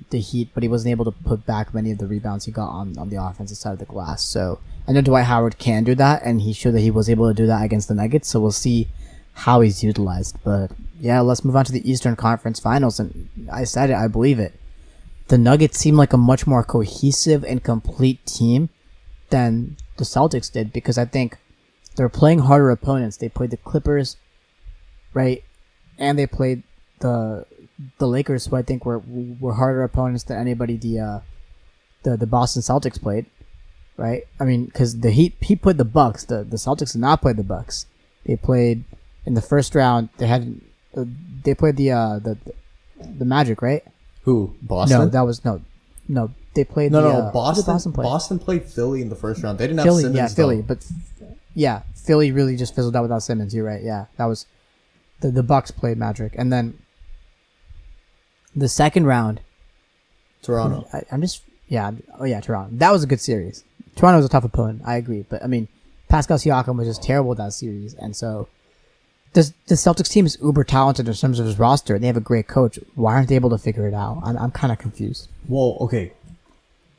the Heat, but he wasn't able to put back many of the rebounds he got on the offensive side of the glass. So I know Dwight Howard can do that, and he showed that he was able to do that against the Nuggets. So we'll see how he's utilized. But yeah, let's move on to the Eastern Conference Finals. And I said it, I believe it. The Nuggets seem like a much more cohesive and complete team than the Celtics did, because I think they're playing harder opponents. They played the Clippers, right? And they played the Lakers, who I think were harder opponents than anybody the Boston Celtics played, right? I mean, because the Heat, he played the Bucks. The Celtics did not play the Bucks. They played in the first round. They played the Magic, right? Who? Boston? No, that was no. They played Boston played Philly in the first round. They didn't have Philly, Simmons. yeah, Philly, though. but yeah, Philly really just fizzled out without Simmons. You're right. Yeah, that was the Bucks played Magic, and then the second round, Toronto. Toronto. That was a good series. Toronto was a tough opponent. I agree, but I mean, Pascal Siakam was just terrible that series, and so the Celtics team is uber talented in terms of his roster, and they have a great coach. Why aren't they able to figure it out? I'm kind of confused. Well, okay.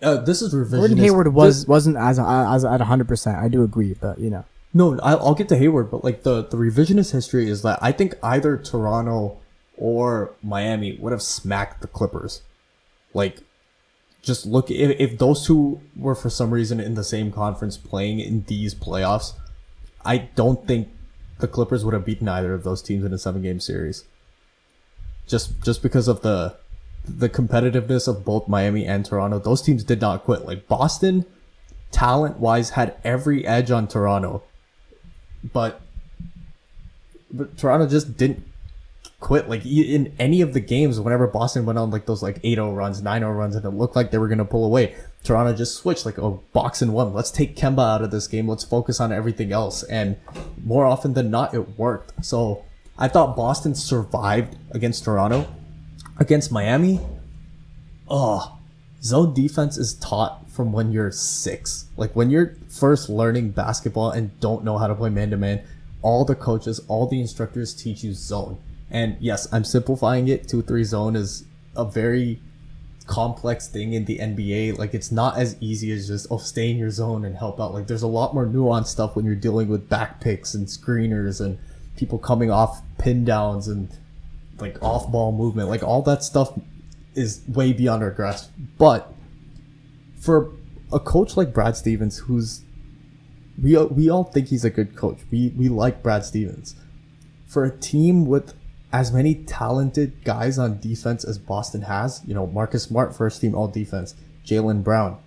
This is revisionist. Gordon Hayward wasn't as at 100%. I do agree, but you know. No, I'll get to Hayward, but like the revisionist history is that I think either Toronto or Miami would have smacked the Clippers. Like, just look, if those two were for some reason in the same conference playing in these playoffs, I don't think the Clippers would have beaten either of those teams in a 7-game series. Just because of the the competitiveness of both Miami and Toronto, those teams did not quit. Like Boston, talent-wise, had every edge on Toronto, but Toronto just didn't quit. Like in any of the games, whenever Boston went on like those like 8-0 runs, 9-0 runs, and it looked like they were gonna pull away, Toronto just switched like, oh, box and one. Let's take Kemba out of this game. Let's focus on everything else. And more often than not, it worked. So I thought Boston survived against Toronto. Against Miami, zone defense is taught from when you're 6. Like when you're first learning basketball and don't know how to play man-to-man, all the coaches, all the instructors teach you zone. And yes, I'm simplifying it. 2-3 zone is a very complex thing in the NBA. Like it's not as easy as just stay in your zone and help out. Like there's a lot more nuanced stuff when you're dealing with back picks and screeners and people coming off pin downs and like off ball movement. Like all that stuff is way beyond our grasp. But for a coach like Brad Stevens, who's we all think he's a good coach. We like Brad Stevens. For a team with as many talented guys on defense as Boston has, Marcus Smart, first team all defense, Jaylen Brown.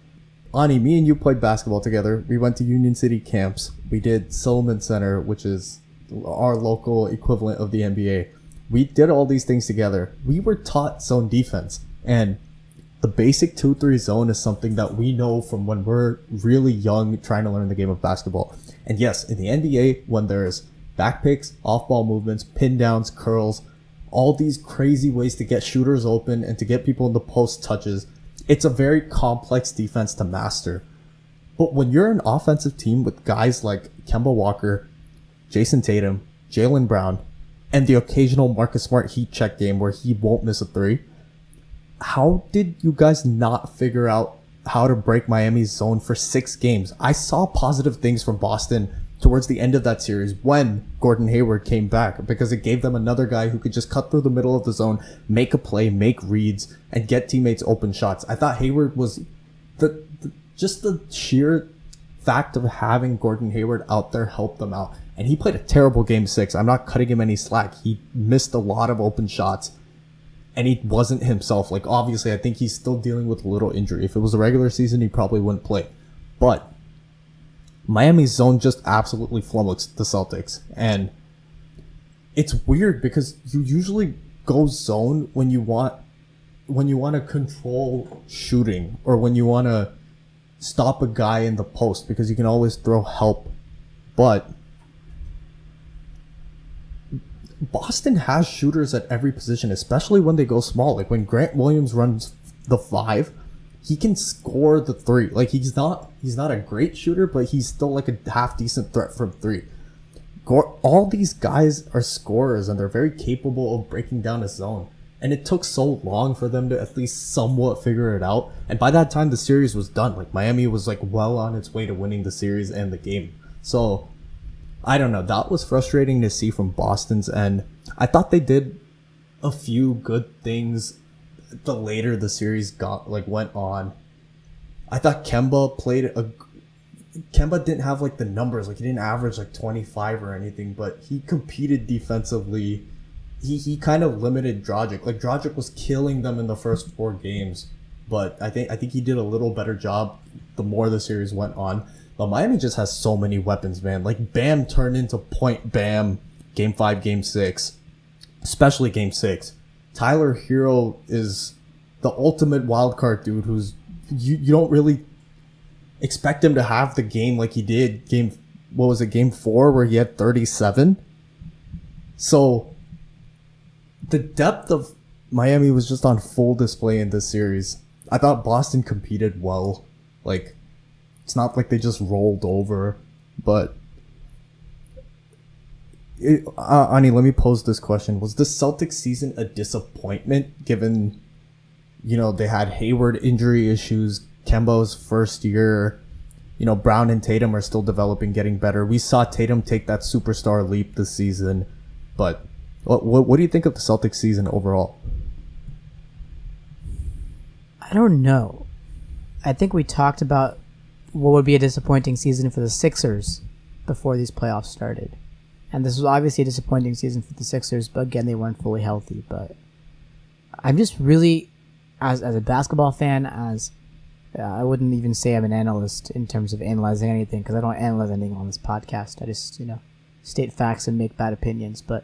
Ani, me and you played basketball together. We went to Union City camps. We did Silliman Center, which is our local equivalent of the NBA. We did all these things together. We were taught zone defense. And the basic 2-3 zone is something that we know from when we're really young trying to learn the game of basketball. And yes, in the NBA, when there's back picks, off-ball movements, pin downs, curls, all these crazy ways to get shooters open and to get people in the post touches, it's a very complex defense to master. But when you're an offensive team with guys like Kemba Walker, Jason Tatum, Jaylen Brown, and the occasional Marcus Smart heat check game where he won't miss a 3, how did you guys not figure out how to break Miami's zone for 6 games? I saw positive things from Boston towards the end of that series when Gordon Hayward came back, because it gave them another guy who could just cut through the middle of the zone, make a play, make reads, and get teammates open shots. I thought Hayward was just the sheer fact of having Gordon Hayward out there helped them out. And he played a terrible game 6. I'm not cutting him any slack. He missed a lot of open shots and he wasn't himself. Like obviously I think he's still dealing with a little injury. If it was a regular season, he probably wouldn't play. But Miami's zone just absolutely flummoxed the Celtics. And it's weird because you usually go zone when you want to control shooting or when you want to stop a guy in the post because you can always throw help. But Boston has shooters at every position, especially when they go small. Like when Grant Williams runs the 5, he can score the 3. Like he's not a great shooter, but he's still like a half decent threat from 3. All these guys are scorers and they're very capable of breaking down a zone. And it took so long for them to at least somewhat figure it out. And by that time the series was done. Like Miami was like well on its way to winning the series and the game. So I don't know. That was frustrating to see from Boston's end. I thought they did a few good things the later the series went on. I thought Kemba didn't have like the numbers, like he didn't average like 25 or anything, but he competed defensively. He kind of limited Dragic. Like Dragic was killing them in the first 4 games, but I think he did a little better job the more the series went on. But Miami just has so many weapons, man. Like Bam turned into point Bam game 5, game 6, especially game 6. Tyler Hero is the ultimate wildcard dude who's you don't really expect him to have the game like he did game 4 where he had 37. So the depth of Miami was just on full display in this series. I thought Boston competed well. Like it's not like they just rolled over, but Ani, let me pose this question. Was the Celtics season a disappointment given, they had Hayward injury issues, Kemba's first year, Brown and Tatum are still developing, getting better. We saw Tatum take that superstar leap this season, but what do you think of the Celtics season overall? I don't know. I think we talked about what would be a disappointing season for the Sixers before these playoffs started. And this was obviously a disappointing season for the Sixers, but again, they weren't fully healthy. But I'm just really as a basketball fan, as I wouldn't even say I'm an analyst in terms of analyzing anything, because I don't analyze anything on this podcast. I just, state facts and make bad opinions. But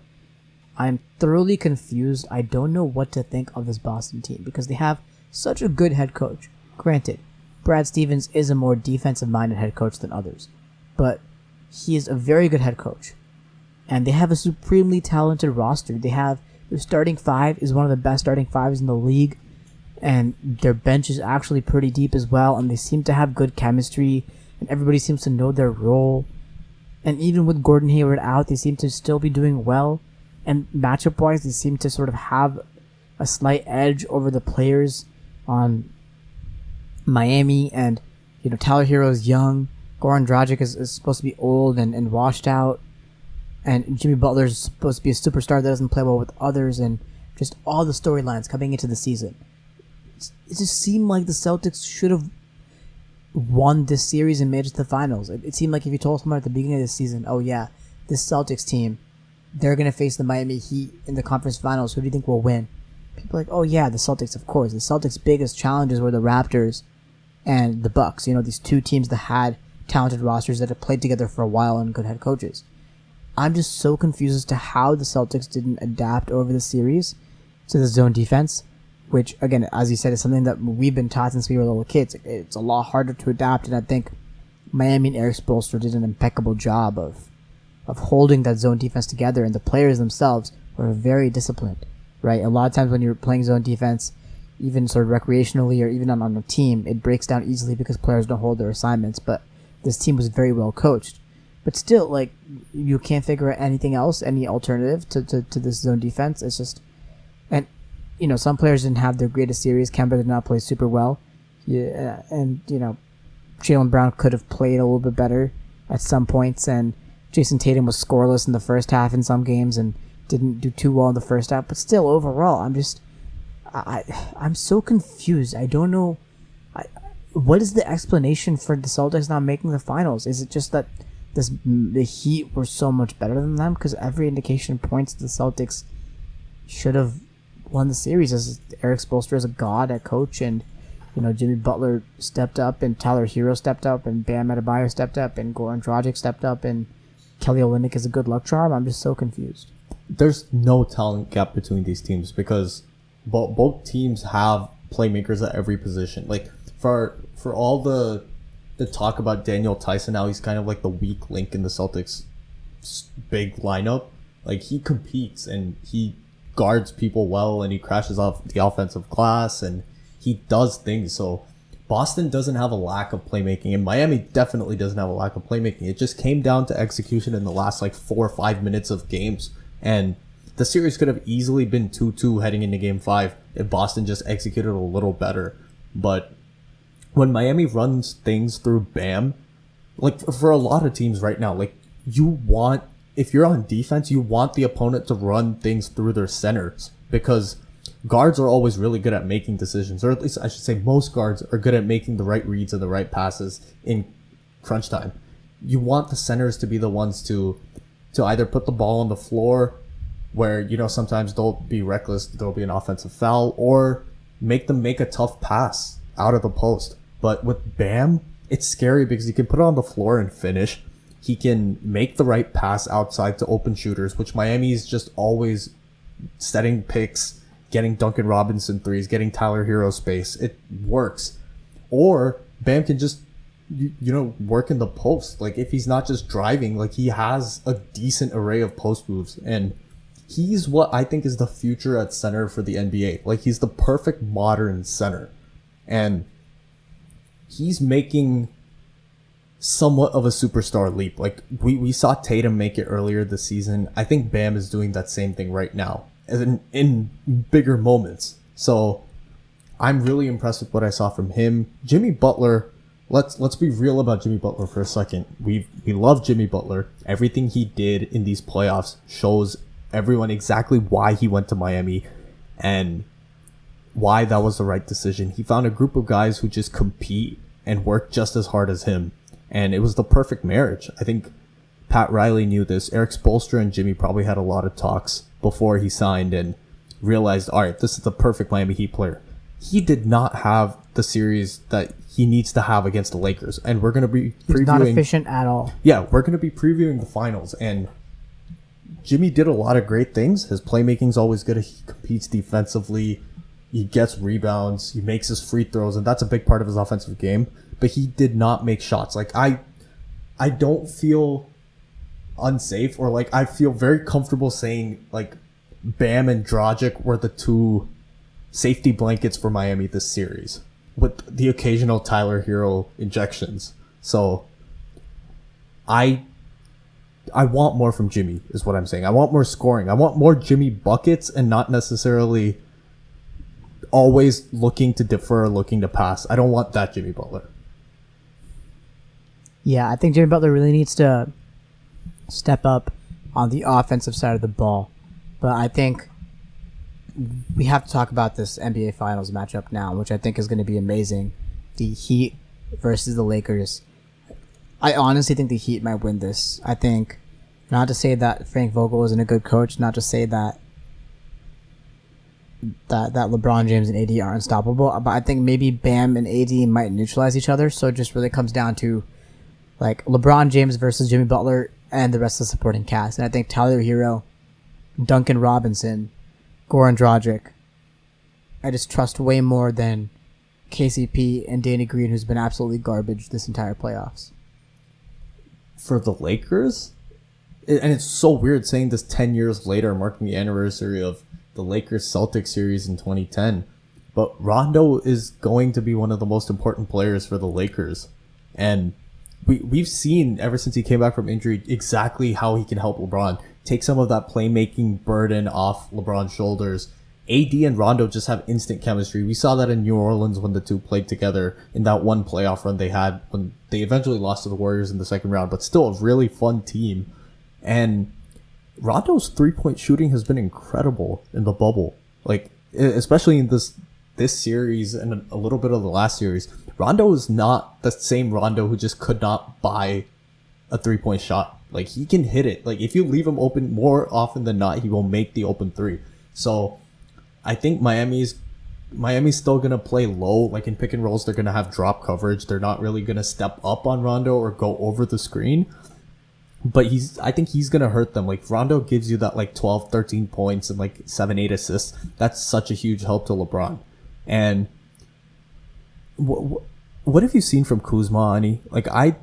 I'm thoroughly confused. I don't know what to think of this Boston team, because they have such a good head coach. Granted, Brad Stevens is a more defensive-minded head coach than others, but he is a very good head coach. And they have a supremely talented roster. Their starting five is one of the best starting fives in the league. And their bench is actually pretty deep as well, and they seem to have good chemistry, and everybody seems to know their role. And even with Gordon Hayward out, they seem to still be doing well. And matchup-wise, they seem to sort of have a slight edge over the players on Miami. And, Tyler Hero's young. Goran Dragic is supposed to be old and washed out. And Jimmy Butler is supposed to be a superstar that doesn't play well with others. And just all the storylines coming into the season. It just seemed like the Celtics should have won this series and made it to the finals. It seemed like if you told someone at the beginning of the season, oh yeah, this Celtics team, they're going to face the Miami Heat in the conference finals, who do you think will win? People are like, oh yeah, the Celtics, of course. The Celtics' biggest challenges were the Raptors and the Bucks. These two teams that had talented rosters that had played together for a while and good head coaches. I'm just so confused as to how the Celtics didn't adapt over the series to the zone defense, which, again, as you said, is something that we've been taught since we were little kids. It's a lot harder to adapt, and I think Miami and Eric Spoelstra did an impeccable job of holding that zone defense together, and the players themselves were very disciplined, right? A lot of times when you're playing zone defense, even sort of recreationally or even on a team, it breaks down easily because players don't hold their assignments, but this team was very well coached. But still, you can't figure out anything else, any alternative to this zone defense. It's just... And some players didn't have their greatest series. Kemba did not play super well. Yeah, and, Jaylen Brown could have played a little bit better at some points, and Jason Tatum was scoreless in the first half in some games and didn't do too well in the first half. But still, overall, I'm so confused. I don't know. What is the explanation for the Celtics not making the finals? Is it just that the Heat were so much better than them? Because every indication points to the Celtics should have won the series, as Eric Spoelstra is a god at coach, and Jimmy Butler stepped up, and Tyler Hero stepped up, and Bam Adebayo stepped up, and Goran Dragic stepped up, and Kelly Olynyk is a good luck charm. I'm just so confused. There's no talent gap between these teams because both teams have playmakers at every position. For all the talk about Daniel Tyson, now he's kind of like the weak link in the Celtics' big lineup. He competes and he guards people well, and he crashes off the offensive glass, and he does things. So Boston doesn't have a lack of playmaking, and Miami definitely doesn't have a lack of playmaking. It just came down to execution in the last 4 or 5 minutes of games, and the series could have easily been 2-2 heading into game 5 if Boston just executed a little better. But when Miami runs things through Bam, for a lot of teams right now, if you're on defense, you want the opponent to run things through their centers, because guards are always really good at making decisions, or at least I should say most guards are good at making the right reads and the right passes in crunch time. You want the centers to be the ones to either put the ball on the floor where, sometimes they'll be reckless, there'll be an offensive foul, or make them make a tough pass out of the post. But with Bam, it's scary because he can put it on the floor and finish. He can make the right pass outside to open shooters, which Miami is just always setting picks, getting Duncan Robinson threes, getting Tyler Hero space. It works. Or Bam can just, work in the post. If he's not just driving, he has a decent array of post moves. And he's what I think is the future at center for the NBA. He's the perfect modern center. And he's making somewhat of a superstar leap. We saw Tatum make it earlier this season. I think Bam is doing that same thing right now, in bigger moments. So I'm really impressed with what I saw from him. Jimmy Butler, let's be real about Jimmy Butler for a second. We love Jimmy Butler. Everything he did in these playoffs shows everyone exactly why he went to Miami and why that was the right decision. He found a group of guys who just compete and work just as hard as him. And it was the perfect marriage. I think Pat Riley knew this. Eric Spoelstra and Jimmy probably had a lot of talks before he signed and realized, all right, this is the perfect Miami Heat player. he did not have the series that he needs to have against the Lakers. And we're going to be previewing... He's not efficient at all. Yeah, we're going to be previewing the finals. And Jimmy did a lot of great things. His playmaking's always good. He competes defensively. He gets rebounds. He makes his free throws. And that's a big part of his offensive game. But he did not make shots. Like, I don't feel unsafe, or like I feel very comfortable saying like Bam and Dragic were the two safety blankets for Miami this series, with the occasional Tyler Hero injections. So I want more from Jimmy is what I'm saying. I want more scoring. I want more Jimmy buckets and not necessarily always looking to defer, looking to pass. I don't want that Jimmy Butler. Yeah, I think Jimmy Butler really needs to step up on the offensive side of the ball. But I think we have to talk about this NBA Finals matchup now, which I think is going to be amazing. The Heat versus the Lakers. I honestly think the Heat might win this. I think, not to say that Frank Vogel isn't a good coach, not to say that LeBron James and AD are unstoppable, but I think maybe Bam and AD might neutralize each other. So it just really comes down to like LeBron James versus Jimmy Butler and the rest of the supporting cast. And I think Tyler Hero, Duncan Robinson, Goran Dragic, I just trust way more than KCP and Danny Green, who's been absolutely garbage this entire playoffs. For the Lakers, and it's so weird saying this 10 years later, marking the anniversary of the Lakers-Celtics series in 2010, but Rondo is going to be one of the most important players for the Lakers. And we've seen ever since he came back from injury exactly how he can help LeBron. Take some of that playmaking burden off LeBron's shoulders. AD and Rondo just have instant chemistry. We saw that in New Orleans when the two played together in that one playoff run they had when they eventually lost to the Warriors in the second round, but still a really fun team. And Rondo's three-point shooting has been incredible in the bubble. Like, especially in this series and a little bit of the last series. Rondo is not the same Rondo who just could not buy a three-point shot. Like, he can hit it. Like, if you leave him open more often than not, he will make the open three. So I think Miami's still going to play low. Like, in pick and rolls, they're going to have drop coverage. They're not really going to step up on Rondo or go over the screen. But I think he's going to hurt them. Like, Rondo gives you that, like, 12, 13 points and, like, 7, 8 assists. That's such a huge help to LeBron. And what have you seen from Kuzma, Ani? Like, I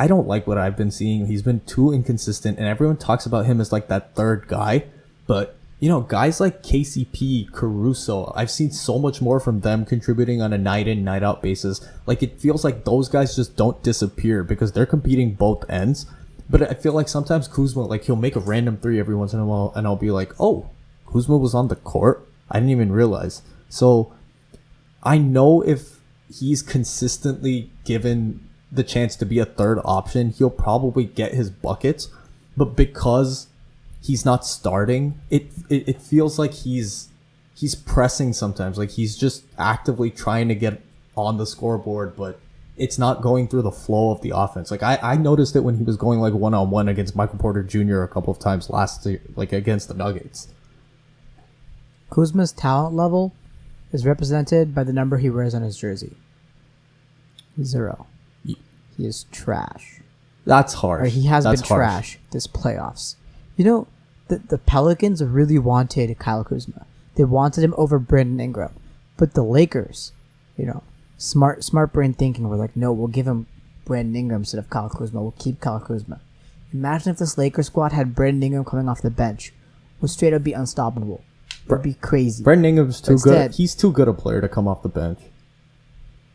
don't like what I've been seeing. He's been too inconsistent, and everyone talks about him as, like, that third guy. But, you know, guys like KCP, Caruso, I've seen so much more from them contributing on a night-in, night-out basis. Like, it feels like those guys just don't disappear because they're competing both ends. But I feel like sometimes Kuzma, like, he'll make a random three every once in a while, and I'll be like, oh, Kuzma was on the court? I didn't even realize. So I know if he's consistently given the chance to be a third option, he'll probably get his buckets. But because he's not starting, it feels like he's pressing sometimes. Like, he's just actively trying to get on the scoreboard, but it's not going through the flow of the offense. Like, I noticed it when he was going, like, one-on-one against Michael Porter Jr. a couple of times last year, like, against the Nuggets. Kuzma's talent level is represented by the number he wears on his jersey. 0. He is trash. That's harsh. Or he has been trash this playoffs. You know, the Pelicans really wanted Kyle Kuzma. They wanted him over Brandon Ingram. But the Lakers, you know, smart brain thinking, were like, no, we'll give him Brandon Ingram instead of Kyle Kuzma. We'll keep Kyle Kuzma. Imagine if this Lakers squad had Brandon Ingram coming off the bench. Would straight up be unstoppable. It would be crazy. Brandon Ingram's too good. He's too good a player to come off the bench.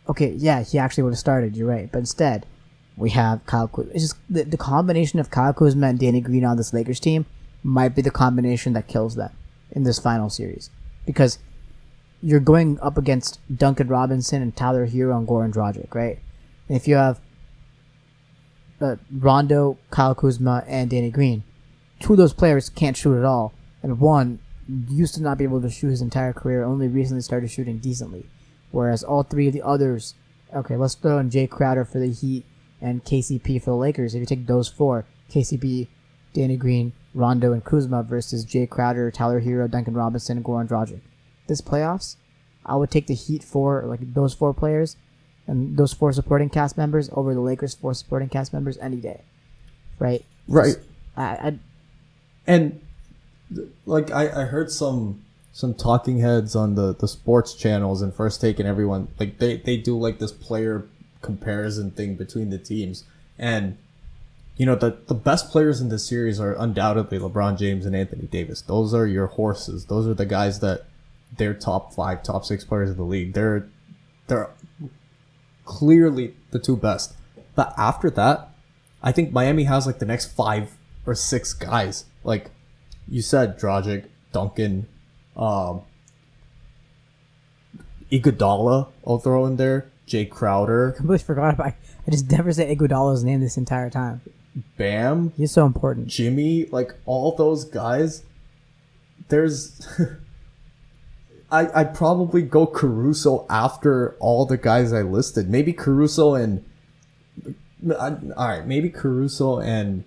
Okay, yeah, he actually would have started. You're right. But instead, we have Kyle Kuzma. It's just the combination of Kyle Kuzma and Danny Green on this Lakers team might be the combination that kills them in this final series. Because you're going up against Duncan Robinson and Tyler Hero and Goran Dragic, right? And if you have Rondo, Kyle Kuzma, and Danny Green, two of those players can't shoot at all. And one used to not be able to shoot his entire career, only recently started shooting decently. Whereas all three of the others, okay, let's throw in Jay Crowder for the Heat and KCP for the Lakers. If you take those four, KCP, Danny Green, Rondo, and Kuzma versus Jay Crowder, Tyler Hero, Duncan Robinson, and Goran Dragic. This playoffs, I would take the Heat for like those 4 players and those 4 supporting cast members over the Lakers 4 supporting cast members any day, right? Right. I And like I heard some talking heads on the sports channels and First Take and everyone, like they do like this player comparison thing between the teams. And you know, the best players in this series are undoubtedly LeBron James and Anthony Davis. Those are your horses. Those are the guys that they're top 5, top 6 players of the league. They're clearly the 2 best. But after that, I think Miami has like the next 5 or 6 guys. Like you said, Dragic, Duncan, Iguodala, I'll throw in there. Jay Crowder. completely forgot about. I just never said Iguodala's name this entire time. Bam. He's so important. Jimmy, like all those guys. There's I'd probably go Caruso after all the guys I listed. Maybe Caruso and maybe Caruso and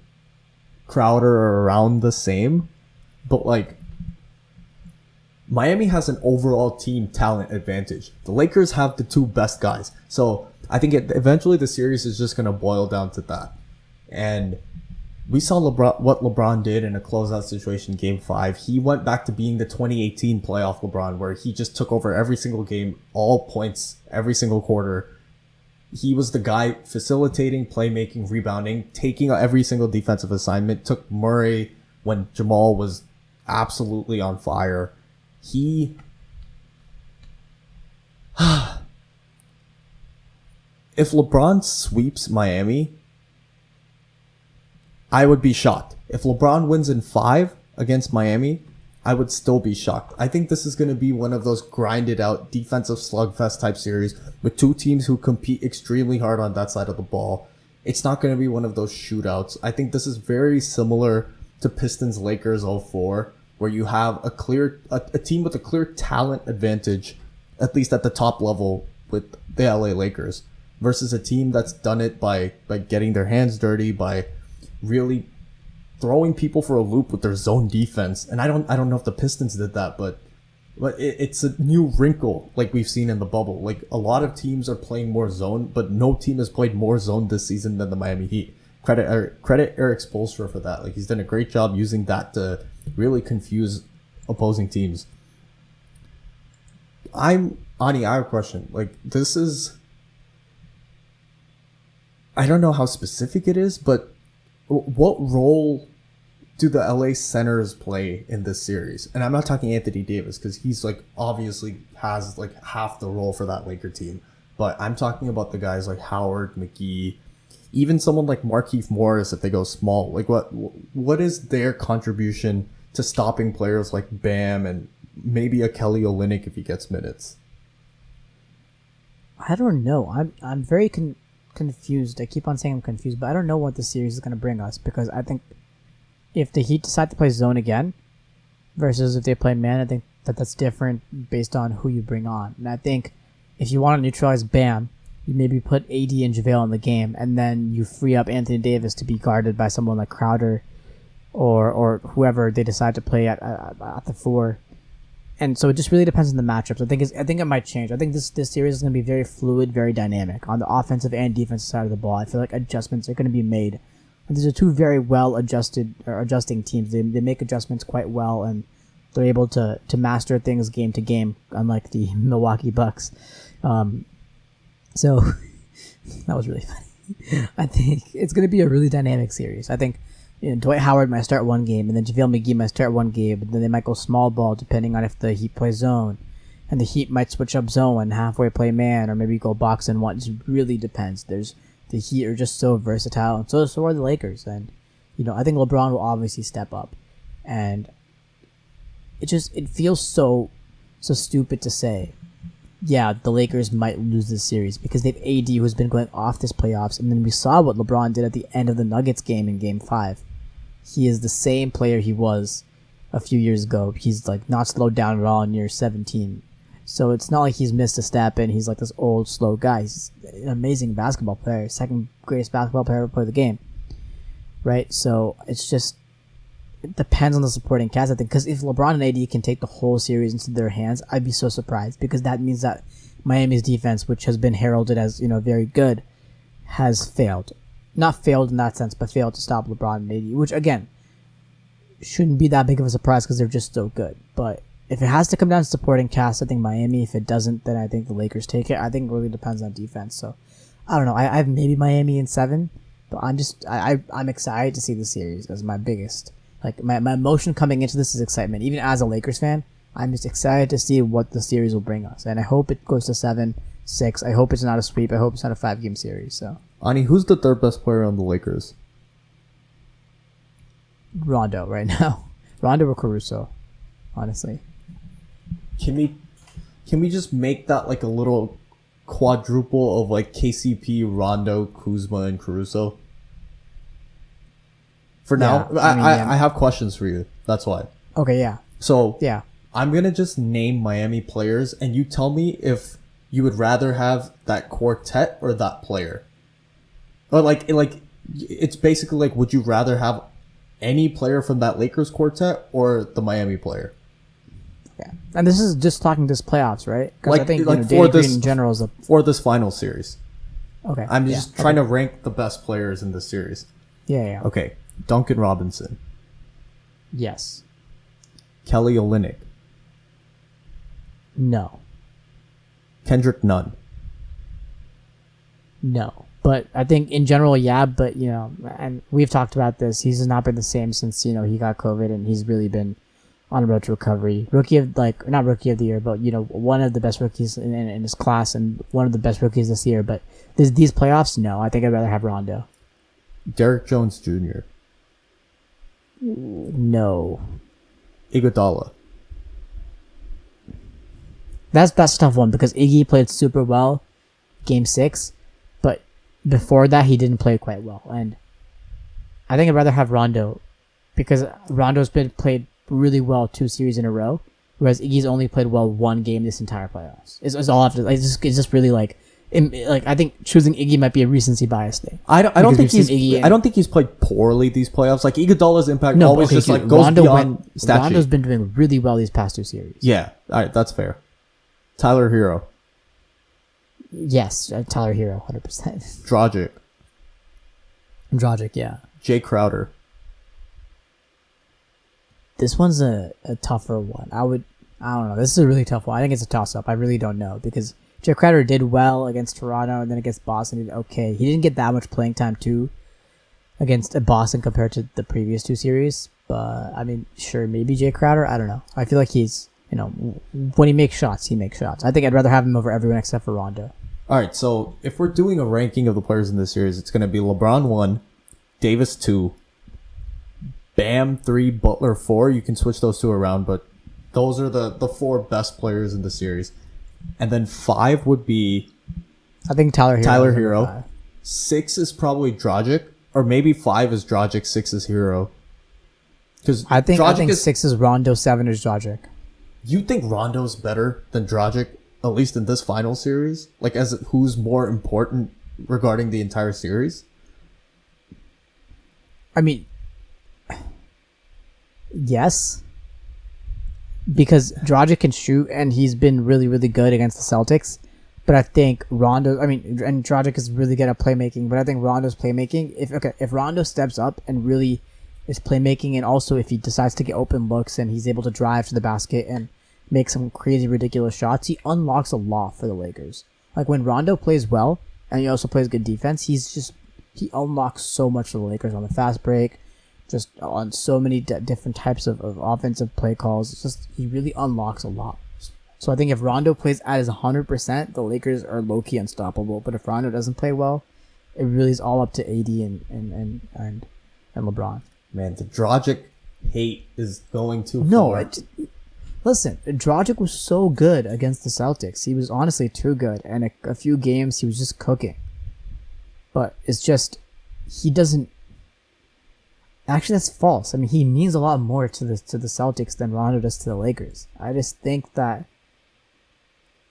Crowder are around the same, but like Miami has an overall team talent advantage. The Lakers have the 2 best guys. So I think eventually the series is just going to boil down to that. And we saw what LeBron did in a closeout situation, Game 5. He went back to being the 2018 playoff LeBron, where he just took over every single game, all points, every single quarter. He was the guy facilitating, playmaking, rebounding, taking every single defensive assignment, took Murray when Jamal was absolutely on fire. If LeBron sweeps Miami, I would be shocked. If LeBron wins in 5 against Miami, I would still be shocked. I think this is going to be one of those grinded out defensive slugfest type series with 2 teams who compete extremely hard on that side of the ball. It's not going to be one of those shootouts. I think this is very similar to Pistons Lakers 04, where you have a team with a clear talent advantage, at least at the top level with the LA Lakers, versus a team that's done it by getting their hands dirty, by really throwing people for a loop with their zone defense. And I don't know if the Pistons did that, but it's a new wrinkle like we've seen in the bubble. Like a lot of teams are playing more zone, but no team has played more zone this season than the Miami Heat. Credit Eric Spoelstra for that. Like he's done a great job using that to really confuse opposing teams. Ani, I have a question. Like this is, I don't know how specific it is, but what role do the LA centers play in this series? And I'm not talking Anthony Davis because he's like obviously has like half the role for that Laker team. But I'm talking about the guys like Howard, McGee, even someone like Markieff Morris if they go small. Like what is their contribution to stopping players like Bam and maybe a Kelly Olynyk if he gets minutes? I don't know. I'm very confused. I keep on saying I'm confused, but I don't know what the series is going to bring us, because I think if the Heat decide to play zone again versus if they play man, I think that's different based on who you bring on. And I think if you want to neutralize Bam, you maybe put AD and JaVale in the game, and then you free up Anthony Davis to be guarded by someone like Crowder or whoever they decide to play at the 4. And so it just really depends on the matchups. I think it might change. I think this series is going to be very fluid, very dynamic on the offensive and defensive side of the ball. I feel like adjustments are going to be made. And these are 2 very well adjusting teams. They make adjustments quite well, and they're able to master things game to game, unlike the Milwaukee Bucks. So that was really funny. I think it's going to be a really dynamic series. I think Dwight Howard might start one game, and then JaVale McGee might start one game, but then they might go small ball depending on if the Heat play zone. And the Heat might switch up zone and halfway play man, or maybe go box and one. It just really depends. The Heat are just so versatile, and so are the Lakers. And I think LeBron will obviously step up. And it feels so stupid to say, yeah, the Lakers might lose this series because they've AD who's been going off this playoffs, and then we saw what LeBron did at the end of the Nuggets game in Game 5. He is the same player he was a few years ago. He's like not slowed down at all in year 17. So it's not like he's missed a step and he's like this old, slow guy. He's an amazing basketball player, second greatest basketball player ever played the game. Right? So it's it depends on the supporting cast, I think, because if LeBron and AD can take the whole series into their hands, I'd be so surprised, because that means that Miami's defense, which has been heralded as, very good, has failed. Not failed in that sense, but failed to stop LeBron and AD, which, again, shouldn't be that big of a surprise because they're just so good. But if it has to come down to supporting cast, I think Miami. If it doesn't, then I think the Lakers take it. I think it really depends on defense. So, I don't know. I have maybe Miami in 7, but I'm excited to see the series as my biggest. Like, my emotion coming into this is excitement. Even as a Lakers fan, I'm just excited to see what the series will bring us. And I hope it goes to 7-6. I hope it's not a sweep. I hope it's not a 5-game series. So, Ani, who's the third best player on the Lakers? Rondo right now. Rondo or Caruso, honestly. Can we just make that like a little quadruple of like KCP, Rondo, Kuzma, and Caruso? For now, yeah, I have questions for you. That's why. Okay, yeah. So Yeah. I'm gonna just name Miami players, and you tell me if you would rather have that quartet or that player. Or like it's basically like, would you rather have any player from that Lakers quartet or the Miami player? Yeah, and this is just talking this playoffs, right? Because Like, I think like Danny for this Green in general is a for this final series. okay. I'm just trying to rank the best players in this series. Yeah. Okay, Duncan Robinson, Yes. Kelly Olynyk, No. Kendrick Nunn. No. But I think in general, yeah. But and we've talked about this. He's not been the same since he got COVID, and he's really been on a road to recovery. Not rookie of the year, but one of the best rookies in his class, and one of the best rookies this year. But these playoffs, no. I think I'd rather have Rondo. Derrick Jones Jr., No. Iguodala. That's a tough one because Iggy played super well, Game 6, but before that he didn't play quite well, and I think I'd rather have Rondo because Rondo's been played really well 2 series in a row, whereas Iggy's only played well 1 game this entire playoffs. It's all after. It's just really like I think choosing Iggy might be a recency bias thing. I don't think he's played poorly these playoffs. Like Iguodala's impact always just like goes beyond stat sheet. Rondo's been doing really well these past 2 series. Yeah, all right, that's fair. Tyler Hero, Yes, Tyler Hero, 100%. Dragic, yeah. Jay Crowder. This one's a tougher one. I don't know. This is a really tough one. I think it's a toss-up. I really don't know because Jay Crowder did well against Toronto, and then against Boston he did okay. He didn't get that much playing time too against Boston compared to the previous 2 series. But I mean, sure, maybe Jay Crowder. I don't know. I feel like he's when he makes shots, he makes shots. I think I'd rather have him over everyone except for Rondo. All right, so if we're doing a ranking of the players in this series, it's going to be LeBron 1, Davis 2, Bam 3, Butler 4. You can switch those 2 around, but those are the 4 best players in the series. And then 5 would be I think Tyler Hero. 6 is probably Dragic, or maybe 5 is Dragic, 6 is Hero. Because I think 6 is Rondo, 7 is Dragic. You think Rondo's better than Dragic, at least in this final series? Like, as who's more important regarding the entire series? I mean, yes. Because Dragic can shoot, and he's been really, really good against the Celtics. But I think and Dragic is really good at playmaking, but I think Rondo's playmaking, if Rondo steps up and really is playmaking, and also if he decides to get open looks and he's able to drive to the basket and make some crazy, ridiculous shots, he unlocks a lot for the Lakers. Like, when Rondo plays well, and he also plays good defense, he unlocks so much for the Lakers on the fast break, just on so many different types of offensive play calls. It's just, he really unlocks a lot. So I think if Rondo plays at his 100%, the Lakers are low-key unstoppable. But if Rondo doesn't play well, it really is all up to AD and LeBron. Man, the Dragic hate is going too far. Listen, Dragic was so good against the Celtics. He was honestly too good. And a few games, he was just cooking. But it's just, he doesn't... Actually, that's false. I mean, he means a lot more to the Celtics than Rondo does to the Lakers. I just think that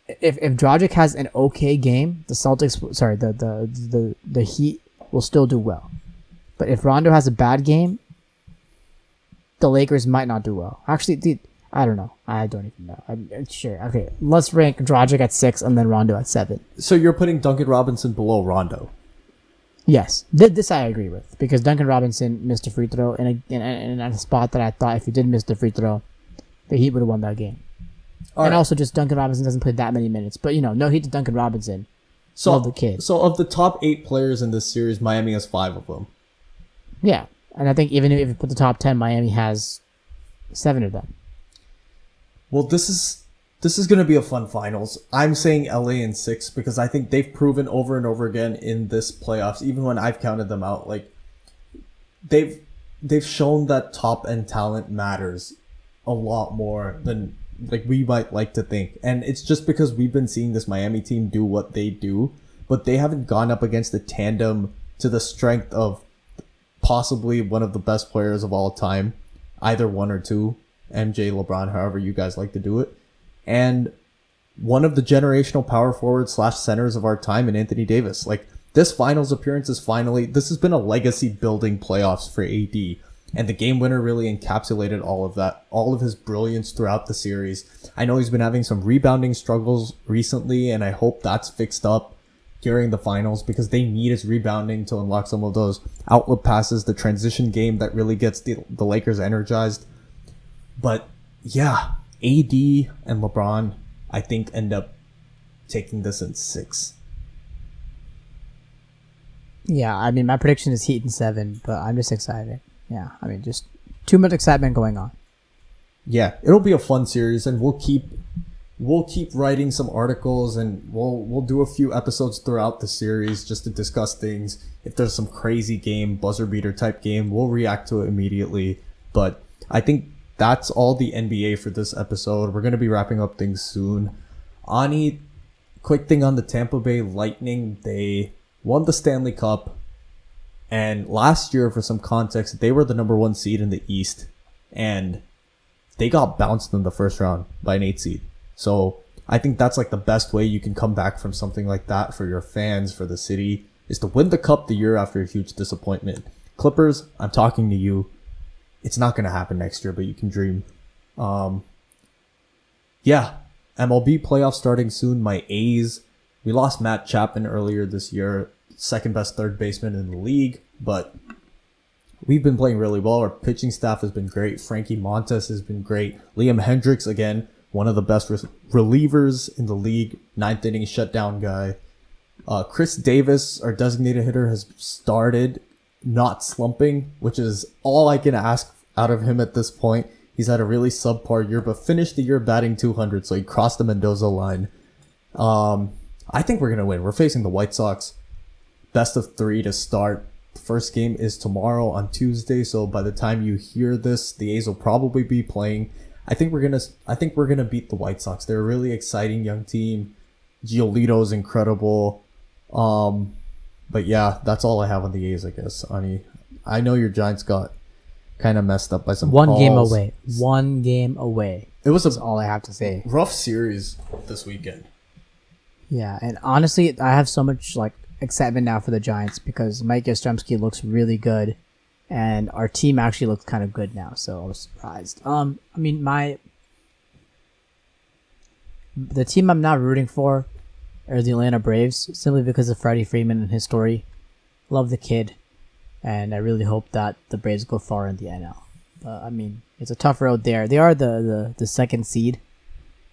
if Dragic has an okay game, the Heat will still do well. But if Rondo has a bad game, the Lakers might not do well. Actually, dude, I don't know. I don't even know. I'm sure. Okay, let's rank Dragic at 6 and then Rondo at 7. So you're putting Duncan Robinson below Rondo? Yes, this I agree with, because Duncan Robinson missed a free throw in a spot that I thought if he did miss the free throw, the Heat would have won that game. All and right. also, just Duncan Robinson doesn't play that many minutes. But, no heat to Duncan Robinson. So Love the kid. So of the top 8 players in this series, Miami has 5 of them. Yeah, and I think even if you put the top 10, Miami has 7 of them. Well, this is going to be a fun finals. I'm saying LA in 6 because I think they've proven over and over again in this playoffs, even when I've counted them out, like they've shown that top end talent matters a lot more than like we might like to think. And it's just because we've been seeing this Miami team do what they do, but they haven't gone up against a tandem to the strength of possibly one of the best players of all time, either one or two, MJ, LeBron, however you guys like to do it, and one of the generational power forwards / centers of our time in Anthony Davis. Like, this finals appearance is this has been a legacy building playoffs for AD, and the game winner really encapsulated all of that, all of his brilliance throughout the series. I know he's been having some rebounding struggles recently, and I hope that's fixed up during the finals because they need his rebounding to unlock some of those outlet passes, the transition game that really gets the Lakers energized. But yeah, AD and LeBron, I think, end up taking this in 6. Yeah, I mean, my prediction is Heat in 7, but I'm just excited. Yeah, I mean, just too much excitement going on. Yeah, it'll be a fun series, and we'll keep writing some articles, and we'll do a few episodes throughout the series just to discuss things. If there's some crazy game, buzzer beater type game, we'll react to it immediately. But I think that's all the NBA for this episode. We're going to be wrapping up things soon. Ani, quick thing on the Tampa Bay Lightning. They won the Stanley Cup. And last year, for some context, they were the number 1 seed in the East. And they got bounced in the first round by an 8 seed. So I think that's like the best way you can come back from something like that for your fans, for the city, is to win the cup the year after a huge disappointment. Clippers, I'm talking to you. It's not going to happen next year, but you can dream. Yeah, MLB playoffs starting soon. My A's, we lost Matt Chapman earlier this year, second best third baseman in the league, but we've been playing really well. Our pitching staff has been great. Frankie Montes has been great. Liam Hendricks, again, one of the best relievers in the league, 9th inning shutdown guy. Chris Davis, our designated hitter, has started not slumping, which is all I can ask out of him at this point. He's had a really subpar year, but finished the year batting 200, so he crossed the Mendoza line. I think we're going to win. We're facing the White Sox. Best of 3 to start. The first game is tomorrow on Tuesday, so by the time you hear this, the A's will probably be playing. I think we're gonna beat the White Sox. They're a really exciting young team. Giolito's incredible. But yeah, that's all I have on the A's, I guess. Ani, I know your Giants got kind of messed up by some One calls. game away. One game away. It was That's all I have to say. rough series this weekend. Yeah, and honestly, I have so much excitement now for the Giants because Mike Yastrzemski looks really good, and our team actually looks kind of good now. So I was surprised. I mean, the team I'm not rooting for are the Atlanta Braves, simply because of Freddie Freeman and his story. Love the kid, and I really hope that the Braves go far in the NL. I mean, it's a tough road there. They are the second seed,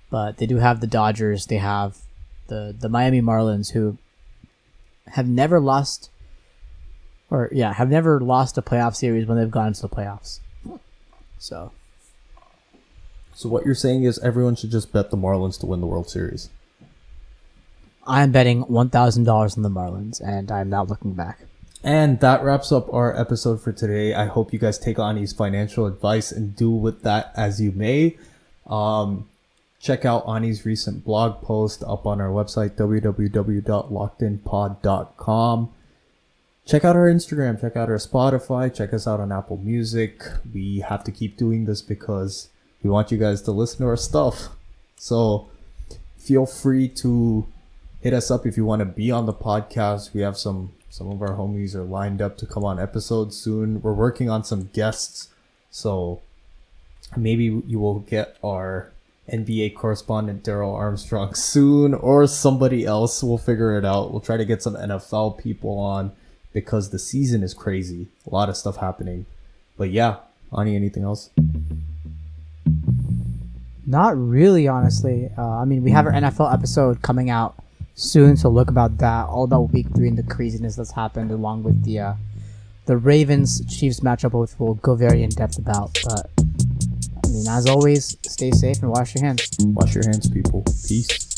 but they do have the Dodgers. They have the Miami Marlins, who have never lost a playoff series when they've gone to the playoffs. So what you're saying is everyone should just bet the Marlins to win the World Series. I'm betting $1,000 on the Marlins, and I'm not looking back. And that wraps up our episode for today. I hope you guys take Ani's financial advice and do with that as you may. Check out Ani's recent blog post up on our website, www.lockedinpod.com. Check out our Instagram, check out our Spotify, check us out on Apple Music. We have to keep doing this because we want you guys to listen to our stuff. So feel free to hit us up if you want to be on the podcast. We have some of our homies are lined up to come on episodes soon. We're working on some guests. So maybe you will get our NBA correspondent Daryl Armstrong soon, or somebody else will figure it out. We'll try to get some NFL people on because the season is crazy. A lot of stuff happening. But yeah, Ani, anything else? Not really, honestly. I mean, we have our NFL episode coming out soon, so look about that. All about Week 3 and the craziness that's happened, along with the Ravens Chiefs matchup, which we'll go very in depth about. But I mean, as always, stay safe and wash your hands. Wash your hands, people. Peace.